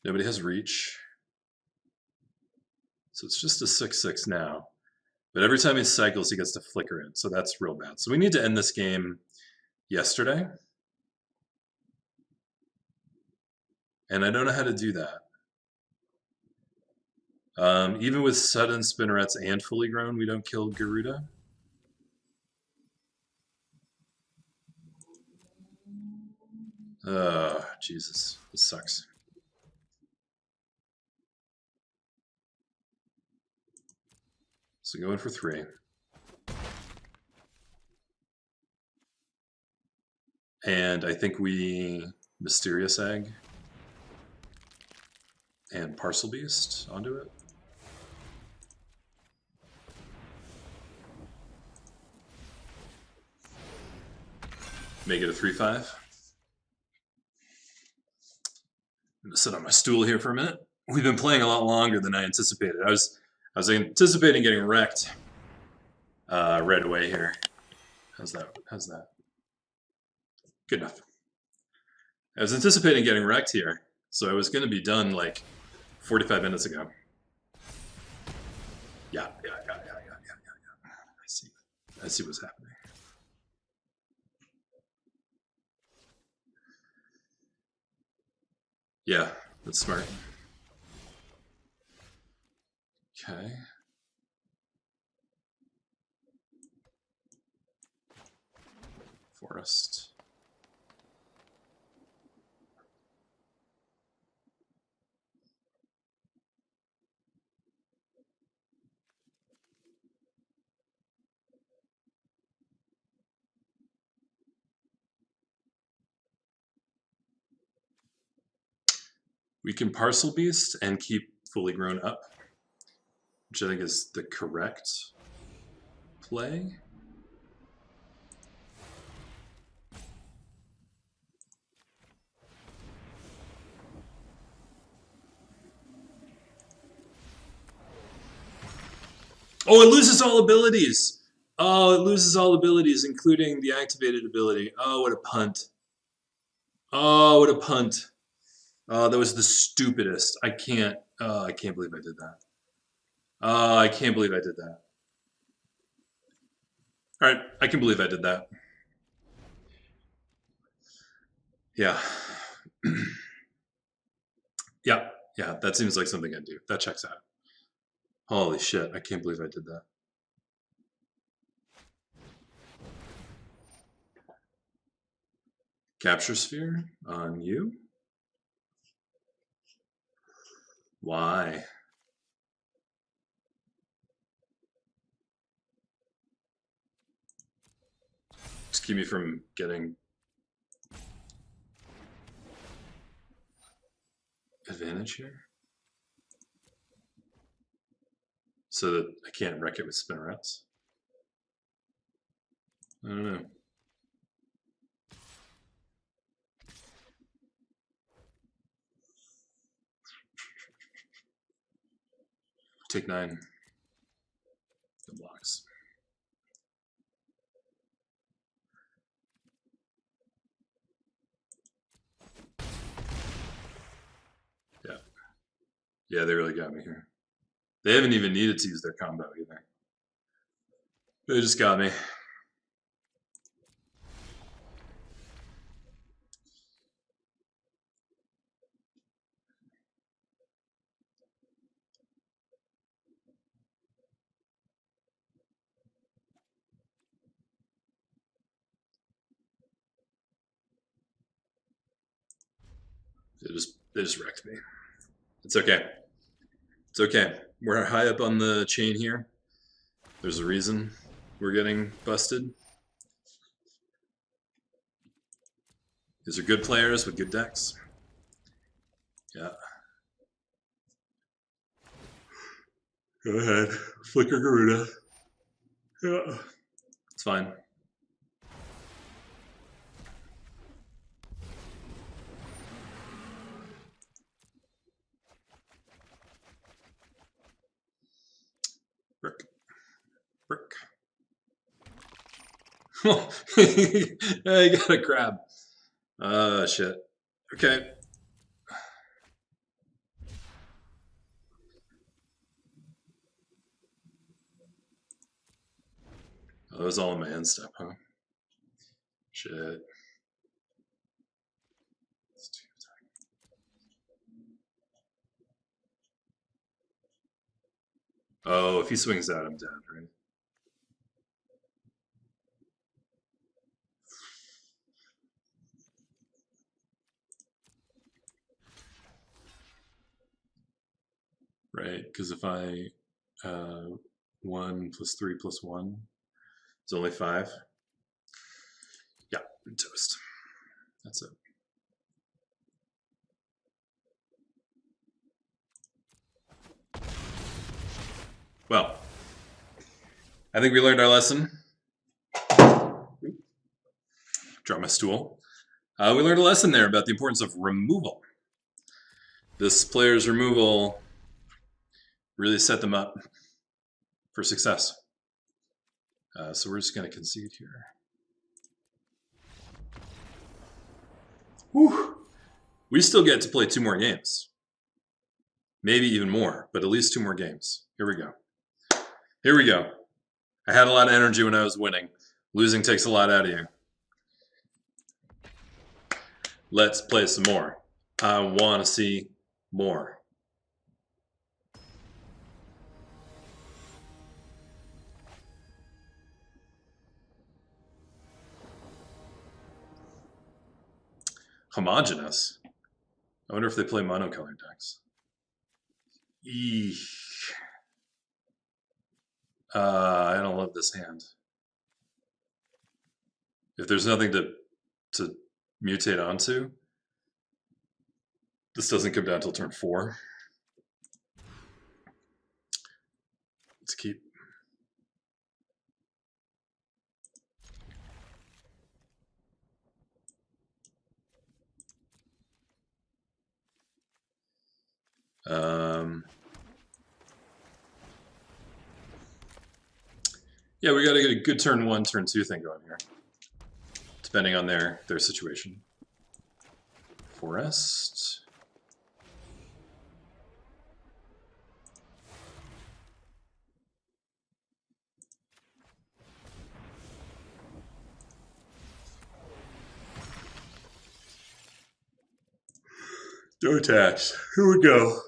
Nobody has reach. So it's just a 6/6 now. But every time he cycles, he gets to flicker it. So that's real bad. So we need to end this game yesterday. And I don't know how to do that. Even with sudden spinnerets and fully grown, we don't kill Garuda. Oh, Jesus. This sucks. So go in for 3. And I think we Mysterious Egg and Parcel Beast onto it. Make it a 3/5. I'm gonna sit on my stool here for a minute. We've been playing a lot longer than I anticipated. I was anticipating getting wrecked right away here. How's that? How's that? Good enough. I was anticipating getting wrecked here, so I was going to be done like 45 minutes ago. Yeah. I see what's happening. Yeah, that's smart. Okay. Forest. We can Parcel Beast and keep fully grown up, which I think is the correct play. Oh, it loses all abilities. Oh, it loses all abilities, including the activated ability. Oh, what a punt. Oh, what a punt. Oh, that was the stupidest. I can't believe I did that. Oh, I can't believe I did that. All right, I can believe I did that. Yeah. Yeah, that seems like something I'd do. That checks out. Holy shit, I can't believe I did that. Capture Sphere on you? Why? Just keep me from getting advantage here? So that I can't wreck it with spinnerets? I don't know. Take 9. The blocks. Yeah. Yeah, they really got me here. They haven't even needed to use their combo either. They just got me. They just wrecked me. It's okay. It's okay. We're high up on the chain here. There's a reason we're getting busted. These are good players with good decks. Yeah. Go ahead. Flicker Garuda. Yeah. It's fine. Brick. Brick. I got a crab. Shit. Okay. Oh, that was all in my end step, huh? Shit. Oh, if he swings that, I'm dead, right? Right, because if I 1 + 3 + 1 is only 5. Yeah, I'm toast. That's it. Well, I think we learned our lesson. Drop my stool. We learned a lesson there about the importance of removal. This player's removal really set them up for success. So we're just going to concede here. Whew. We still get to play 2 more games. Maybe even more, but at least 2 more games. Here we go. Here we go. I had a lot of energy when I was winning. Losing takes a lot out of you. Let's play some more. I want to see more. Homogeneous. I wonder if they play monocolored decks. Eesh. I don't love this hand. If there's nothing to mutate onto, this doesn't come down till turn 4. Let's keep. Yeah, we got to get a good turn 1, turn 2 thing going here, depending on their situation. Forest. No attacks. Here we go.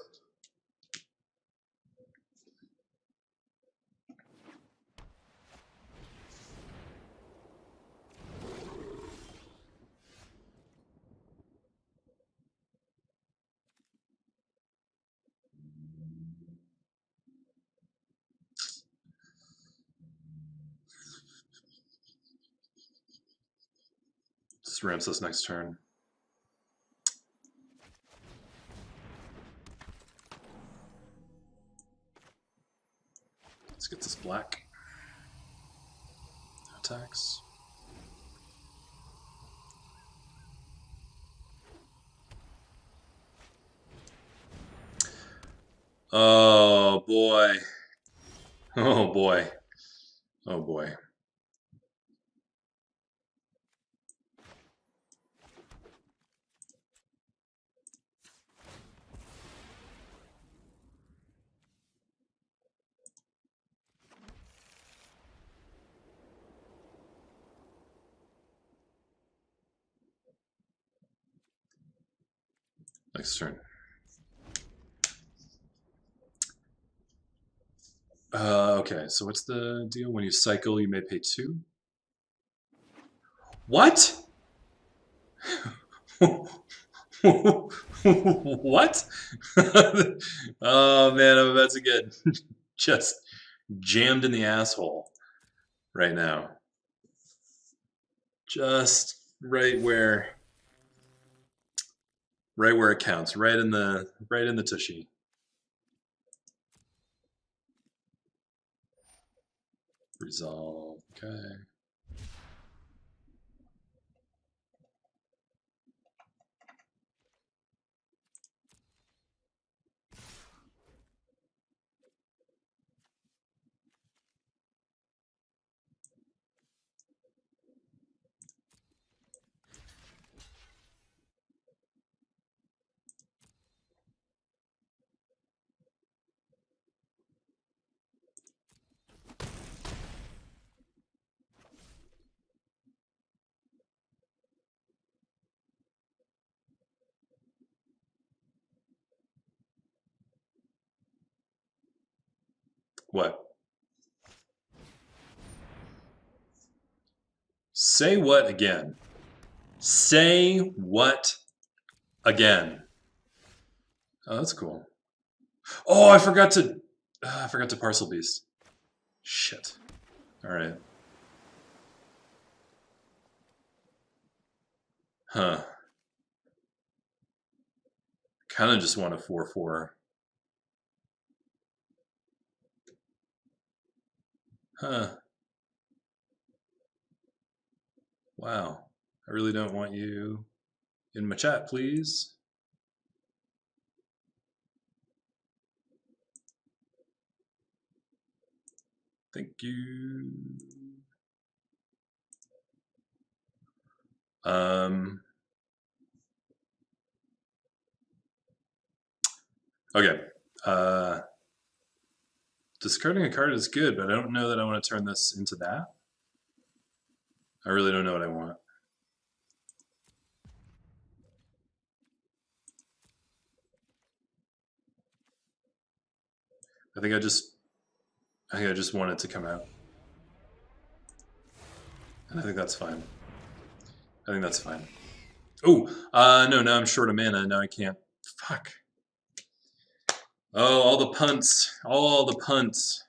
Just ramps us next turn. Let's get this black. Attacks. Oh boy. Oh boy. Oh boy. Next turn. Okay, so what's the deal? When you cycle, you may pay 2? What? What? Oh man, I'm about to get just jammed in the asshole right now. Just right where it counts, right in the tushy. Resolve. Okay. What? Say what again? Say what again? Oh, that's cool. Oh, I forgot to parcel beast. Shit. All right. Huh. Kind of just want a 4/4. Huh. Wow. I really don't want you in my chat, please. Thank you. Okay. Discarding a card is good, but I don't know that I want to turn this into that. I really don't know what I want. I think I just want it to come out. And I think that's fine. I think that's fine. Oh, no, now I'm short of mana. Now I can't. Fuck. Oh, all the punts. All the punts.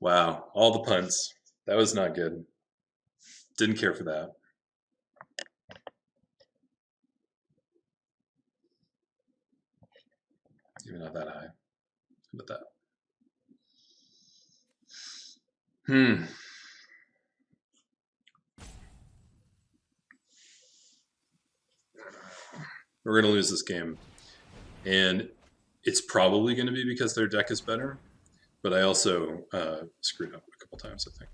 Wow, all the punts. That was not good. Didn't care for that. Even not that high. How about that? We're going to lose this game. And it's probably going to be because their deck is better. But I also screwed up a couple times, I think.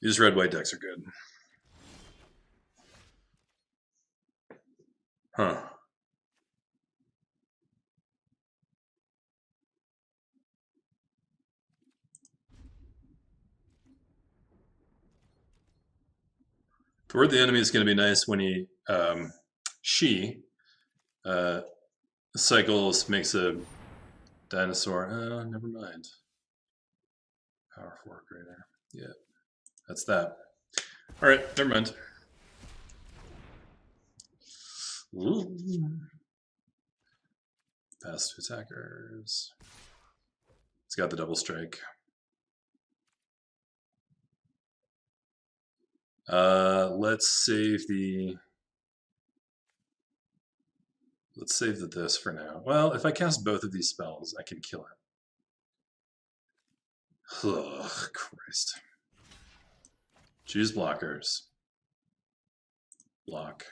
These red-white decks are good. Huh. Toward the enemy is going to be nice when she cycles, makes a dinosaur. Never mind. Power 4 greater. Yeah, that's that. All right, never mind. Ooh. Pass to attackers. It's got the double strike. Let's save the this for now. Well, if I cast both of these spells, I can kill it. Ugh, Christ. Choose blockers. Block.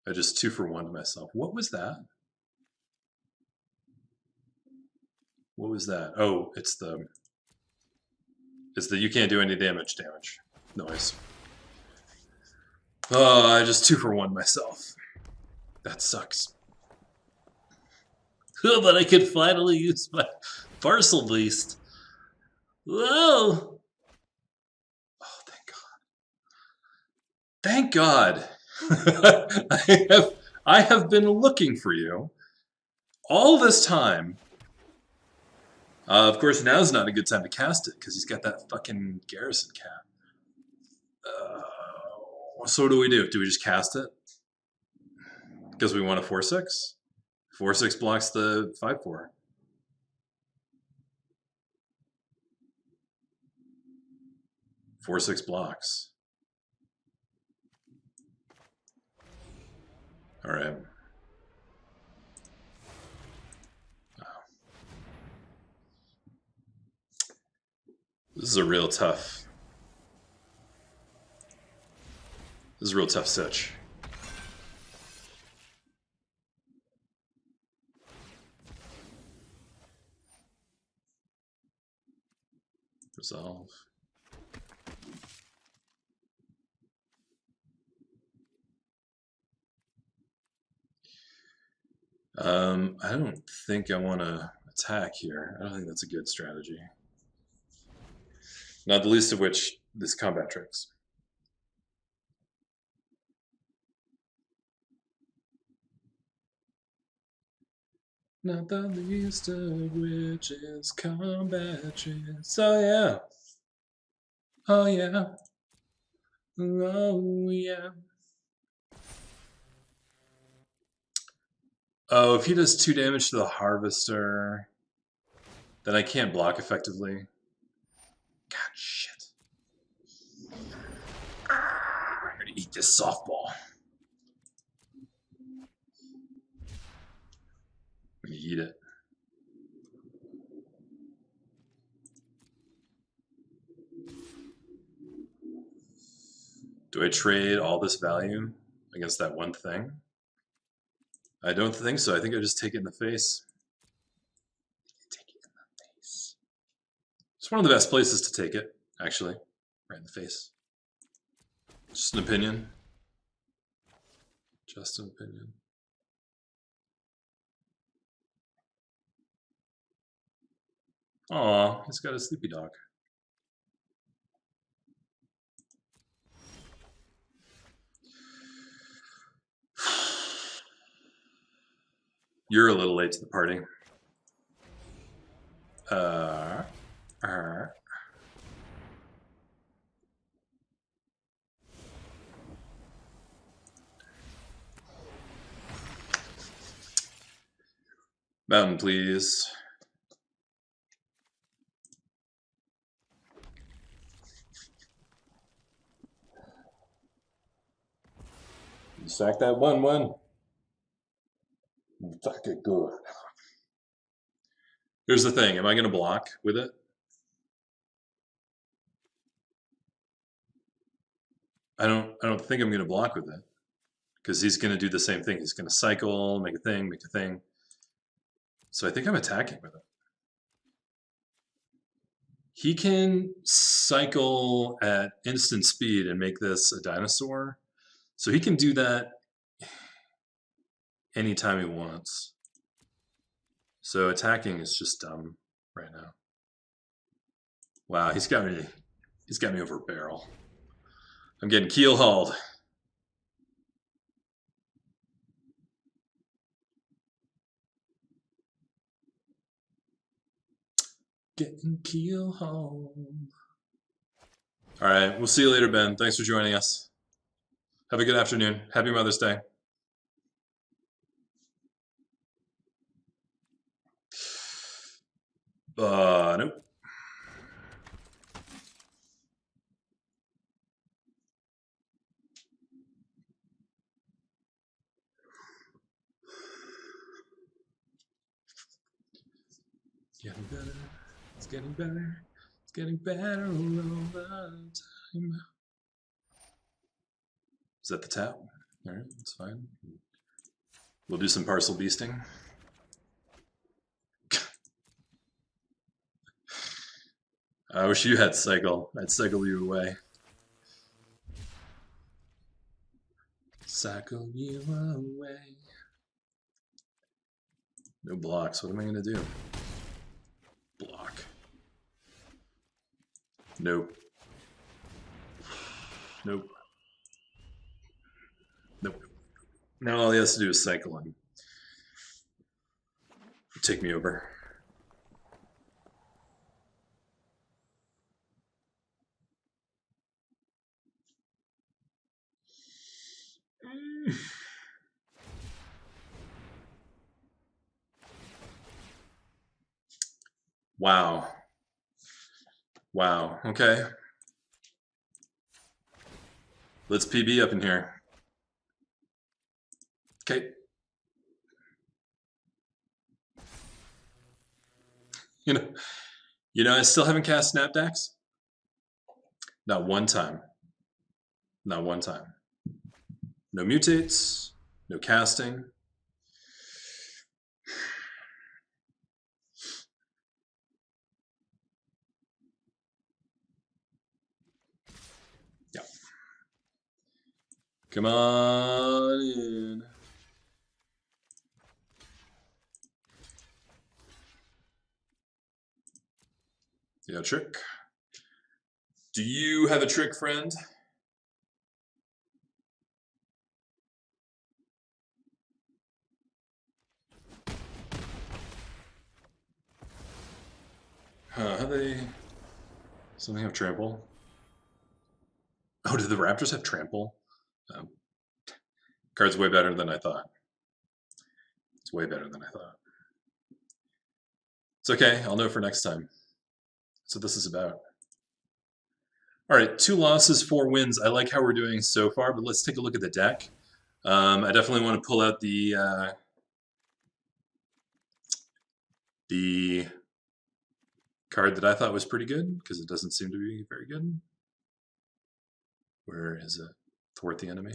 I just 2-for-1'd myself. What was that? What was that? Oh, it's the you can't do any damage noise. Oh, I just 2-for-1'd myself. That sucks. Oh, but I could finally use my parcel beast. Whoa! Oh, thank God. Thank God. I have been looking for you all this time. Of course, now's not a good time to cast it because he's got that fucking garrison cap. So what do we do? Do we just cast it? Because we want a 4/6? 4/6 blocks the 5/4. Four, 6 blocks. All right. This is a real tough. This is a real tough sitch. Resolve. I don't think I want to attack here. I don't think that's a good strategy. Not the least of which, this combat tricks. Not the least of which is combat tricks. Oh yeah. Oh yeah. Oh yeah. Oh, if he does 2 damage to the harvester, then I can't block effectively. God, shit. I'm gonna eat this softball. I'm gonna eat it. Do I trade all this value against that one thing? I don't think so. I think I just take it in the face. Take it in the face. It's one of the best places to take it, actually. Right in the face. Just an opinion. Just an opinion. Aw, he's got a sleepy dog. You're a little late to the party. Mountain, please. You sack that 1/1. Sack it good. Here's the thing. Am I going to block with it? I don't think I'm going to block with it. Because he's going to do the same thing. He's going to cycle, make a thing. So I think I'm attacking with it. He can cycle at instant speed and make this a dinosaur. So he can do that anytime he wants. So attacking is just dumb right now. Wow, he's got me over a barrel. I'm getting keel hauled. Getting keel hauled. All right, we'll see you later, Ben. Thanks for joining us. Have a good afternoon. Happy Mother's Day. Nope. better. It's getting better. It's getting better all the time. Is that the tap? Alright, that's fine. We'll do some parcel beasting. I wish you had cycle. I'd cycle you away. Cycle you away. No blocks. What am I going to do? Block. Nope. Nope. Nope. Now all he has to do is cycle him. Take me over. Wow. Wow. Okay. Let's PB up in here. Okay. You know, I still haven't cast Snapdax. Not one time. Not one time. No mutates. No casting. Yeah. Come on in. You got a trick? Do you have a trick, friend? Huh, how they... Something have trample? Oh, did the Raptors have trample? Card's way better than I thought. It's way better than I thought. It's okay, I'll know for next time. That's what this is about. All right, 2 losses, 4 wins. I like how we're doing so far, but let's take a look at the deck. I definitely want to pull out the card that I thought was pretty good, because it doesn't seem to be very good. Where is it? Thwart the enemy.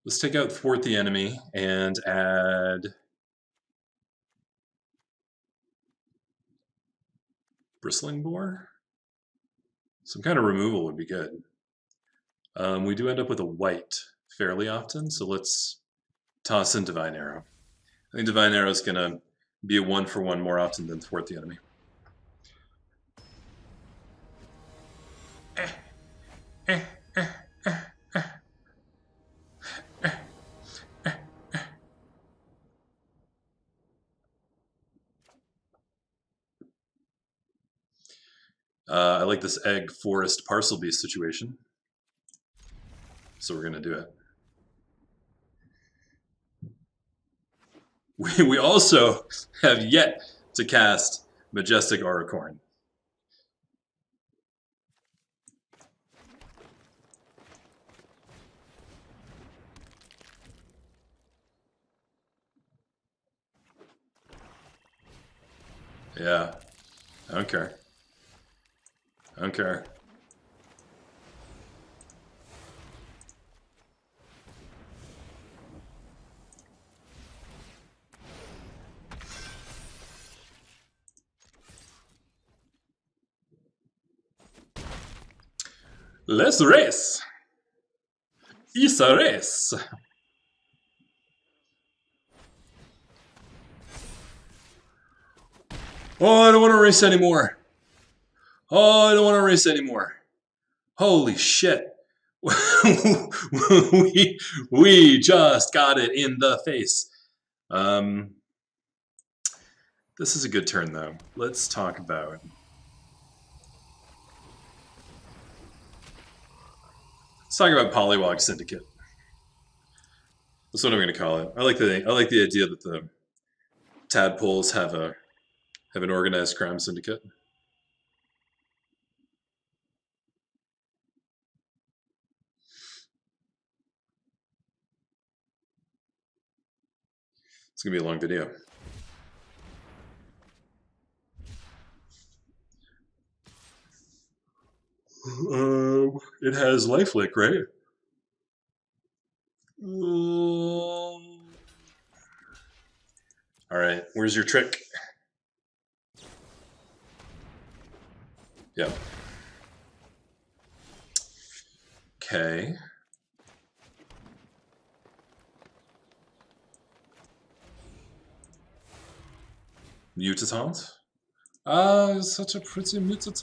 Let's take out Thwart the enemy and add Bristling Boar. Some kind of removal would be good. We do end up with a white fairly often, so let's toss in Divine Arrow. I think Divine Arrow is going to be a 1-for-1 more often than Thwart the enemy. I like this egg forest parcel beast situation, so we're going to do it. We also have yet to cast Majestic Auricorn. Yeah, I don't care. I don't care. Let's race! It's a race! Oh, I don't want to race anymore. Oh, I don't want to race anymore. Holy shit. we just got it in the face. This is a good turn, though. Let's talk about... Let's talk about Pollywog Syndicate. That's what I'm going to call it. I like the idea that the tadpoles have an organized crime syndicate. It's going to be a long video. It has lifelink, right? Alright, where's your trick? Yep. Okay. Mutant? Ah, such a pretty mutant.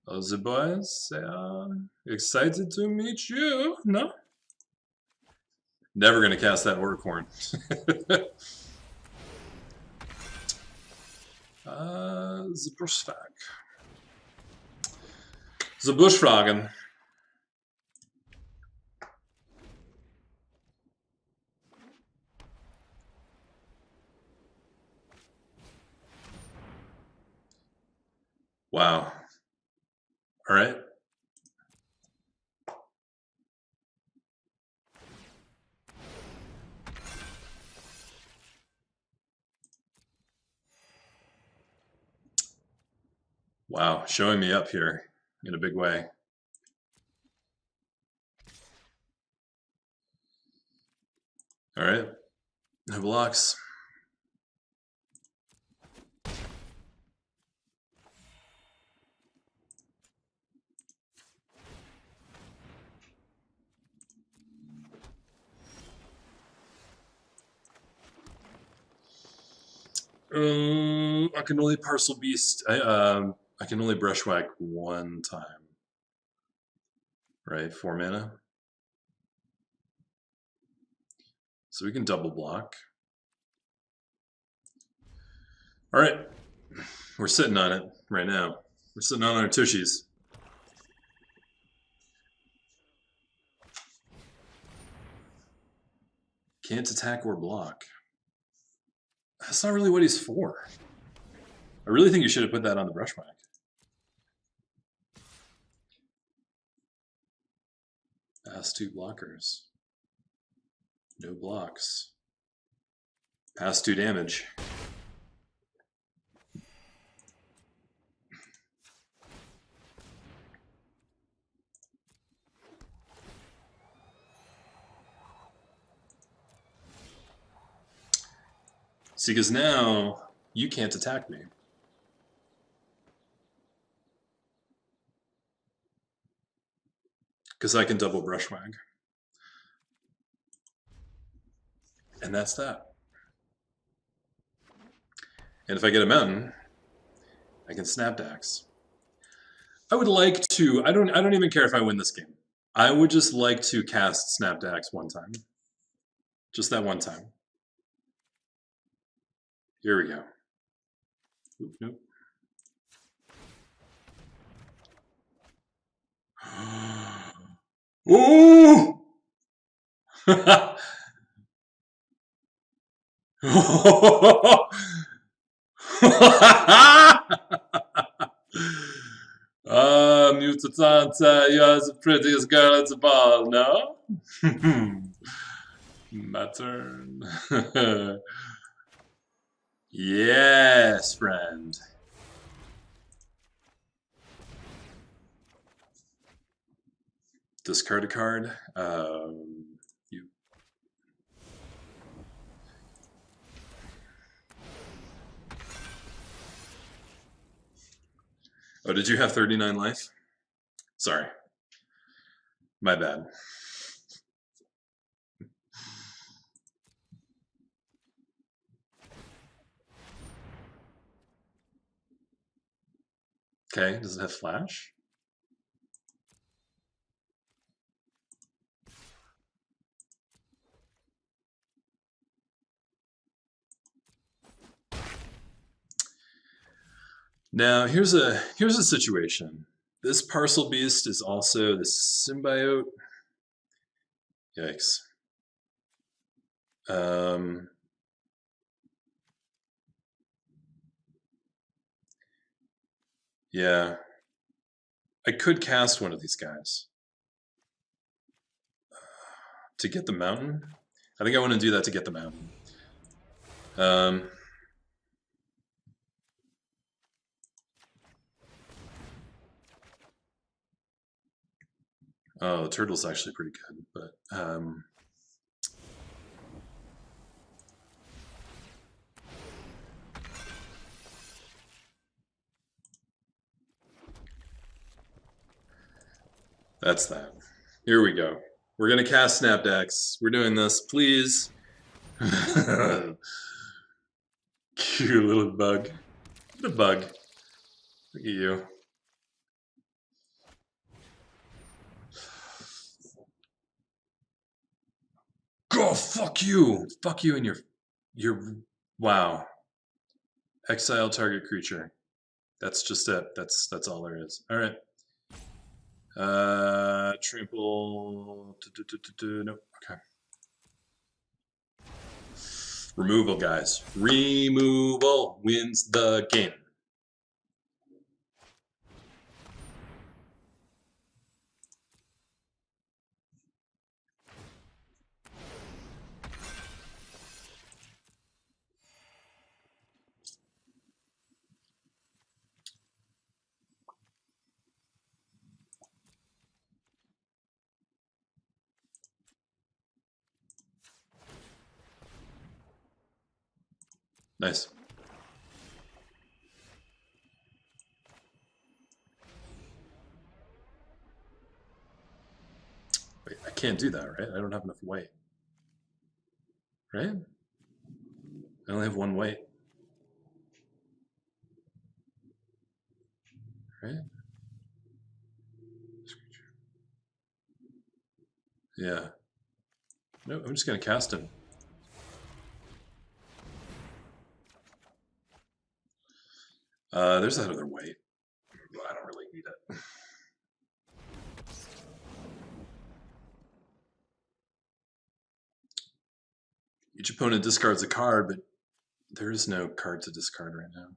All the boys, they are excited to meet you, no? Never gonna cast that Horn. The Bushfag. The Bushfragen. Wow. All right. Wow, showing me up here in a big way. All right. No blocks. I can only parcel beast. I can only brushwhack one time. Right, 4 mana. So we can double block. All right, we're sitting on it right now. We're sitting on our tushies. Can't attack or block. That's not really what he's for. I really think you should have put that on the brushwhack. Pass 2 blockers. No blocks. Pass 2 damage. See, because now you can't attack me. Because I can double brushwhack. And that's that. And if I get a mountain, I can snapdax. I would like to, I don't even care if I win this game. I would just like to cast snapdax one time. Just that one time. Here we go. Oop, nope. Ooh! Mutatanta, you're the prettiest girl at the ball, no? My turn. Yes, friend. Discard a card. You. Oh, did you have 39 life? Sorry. My bad. Okay, does it have flash? Now here's a situation. This parcel beast is also the symbiote. Yikes. Yeah. I could cast one of these guys to get the mountain. I think I want to do that to get the mountain. Oh, the turtle's actually pretty good, but that's that. Here we go. We're gonna cast Snapdax. We're doing this, please. Cute little bug. The bug. Look at you. Go, fuck you! Fuck you and your wow. Exile target creature. That's just it. That's all there is. All right. Trample. Nope. Okay. Removal, guys. Removal wins the game. Nice. Wait, I can't do that, right? I don't have enough weight. Right? I only have one weight. Right? Yeah. No, I'm just gonna cast him. There's that other weight. But I don't really need it. Each opponent discards a card, but there is no card to discard right now.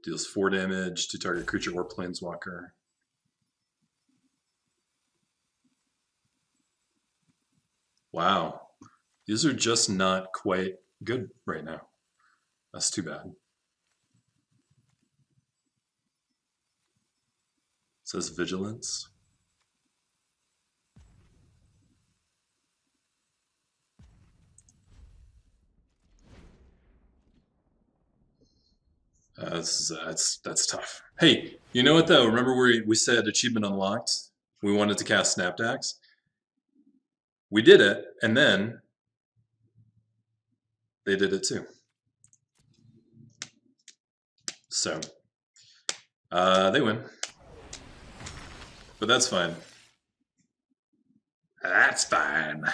Deals 4 damage to target creature or planeswalker. Wow. These are just not quite good right now. That's too bad. It says vigilance. That's tough. Hey, you know what though? Remember we said achievement unlocked? We wanted to cast Snapdax. We did it, and then they did it too. So they win, but that's fine. That's fine.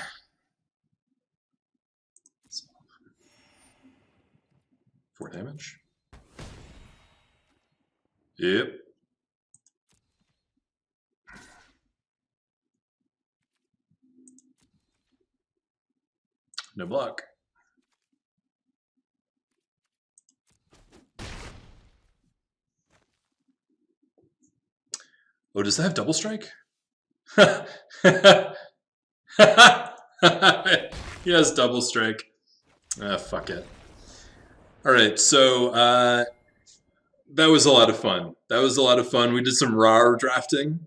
4 damage. Yep. No block. Oh, does that have double strike? Yes, double strike. Fuck it. All right, so that was a lot of fun. We did some RAOWR drafting,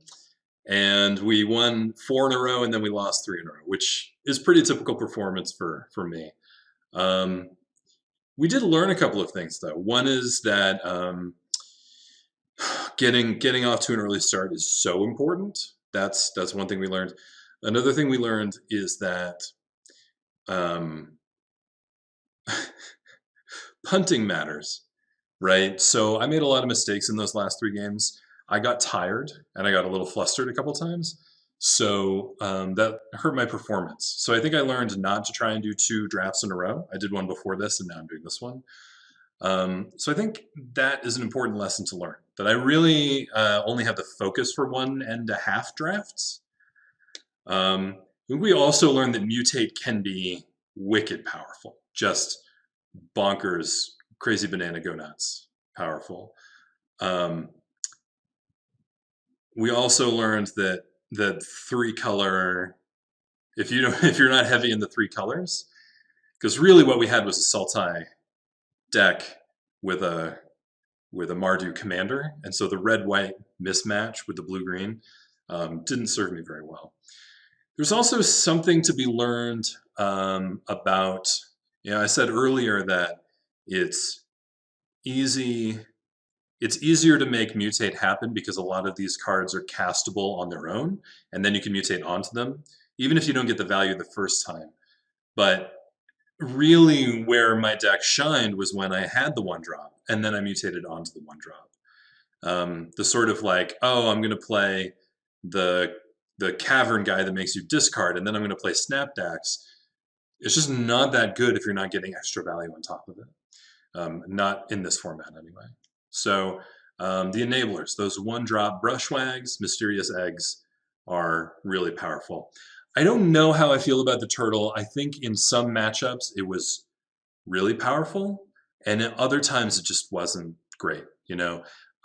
and we won 4 in a row, and then we lost 3 in a row, which is pretty typical performance for me. We did learn a couple of things, though. One is that getting off to an early start is so important. That's one thing we learned. Another thing we learned is that punting matters, right? So I made a lot of mistakes in those last 3 games. I got tired and I got a little flustered a couple times. So that hurt my performance. So I think I learned not to try and do 2 drafts in a row. I did one before this, and now I'm doing this one. So I think that is an important lesson to learn, that I really only have the focus for 1.5 drafts. We also learned that mutate can be wicked powerful, just bonkers, crazy banana go nuts powerful. We also learned that 3-color, if you're not heavy in the 3 colors, because really what we had was a Sultai deck with a with a Mardu commander, and so the red-white mismatch with the blue-green didn't serve me very well. There's also something to be learned about, I said earlier that it's easier to make mutate happen because a lot of these cards are castable on their own, and then you can mutate onto them, even if you don't get the value the first time. But really where my deck shined was when I had the 1-drop, and then I mutated onto the 1-drop. The sort of like, oh, I'm going to play the cavern guy that makes you discard, and then I'm going to play Snapdax. It's just not that good if you're not getting extra value on top of it. Not in this format anyway. So the enablers, those 1-drop Brushwags, Mysterious Eggs, are really powerful. I don't know how I feel about the turtle. I think in some matchups it was really powerful, and at other times it just wasn't great.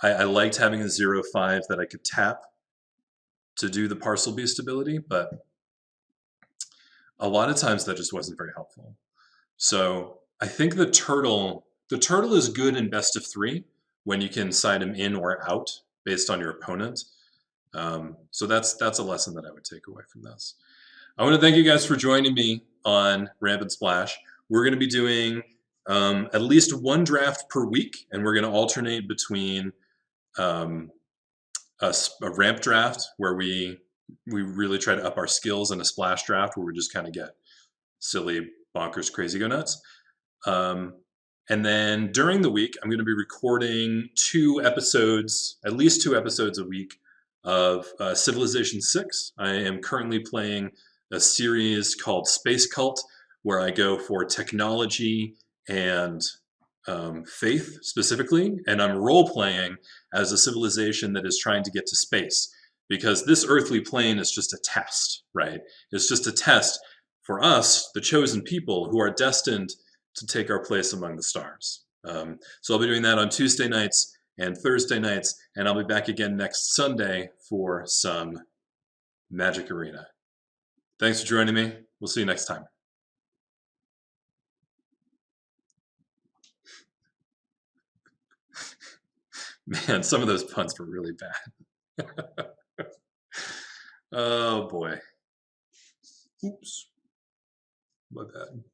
I liked having a 0/5 that I could tap to do the Parcel Beast ability, but a lot of times that just wasn't very helpful. So I think the turtle is good in best of 3 when you can side him in or out based on your opponent. So that's a lesson that I would take away from this. I want to thank you guys for joining me on Ramp and Splash. We're going to be doing at least 1 draft per week, and we're going to alternate between a ramp draft where we really try to up our skills, and a splash draft where we just kind of get silly, bonkers, crazy, go nuts. And then during the week, I'm going to be recording at least two episodes a week of Civilization 6. I am currently playing a series called Space Cult, where I go for technology and faith specifically, and I'm role-playing as a civilization that is trying to get to space, because this earthly plane is just a test, right? It's just a test for us, the chosen people, who are destined to take our place among the stars. So I'll be doing that on Tuesday nights and Thursday nights, and I'll be back again next Sunday for some Magic Arena. Thanks for joining me. We'll see you next time. Man, some of those puns were really bad. Oh boy. Oops. My bad.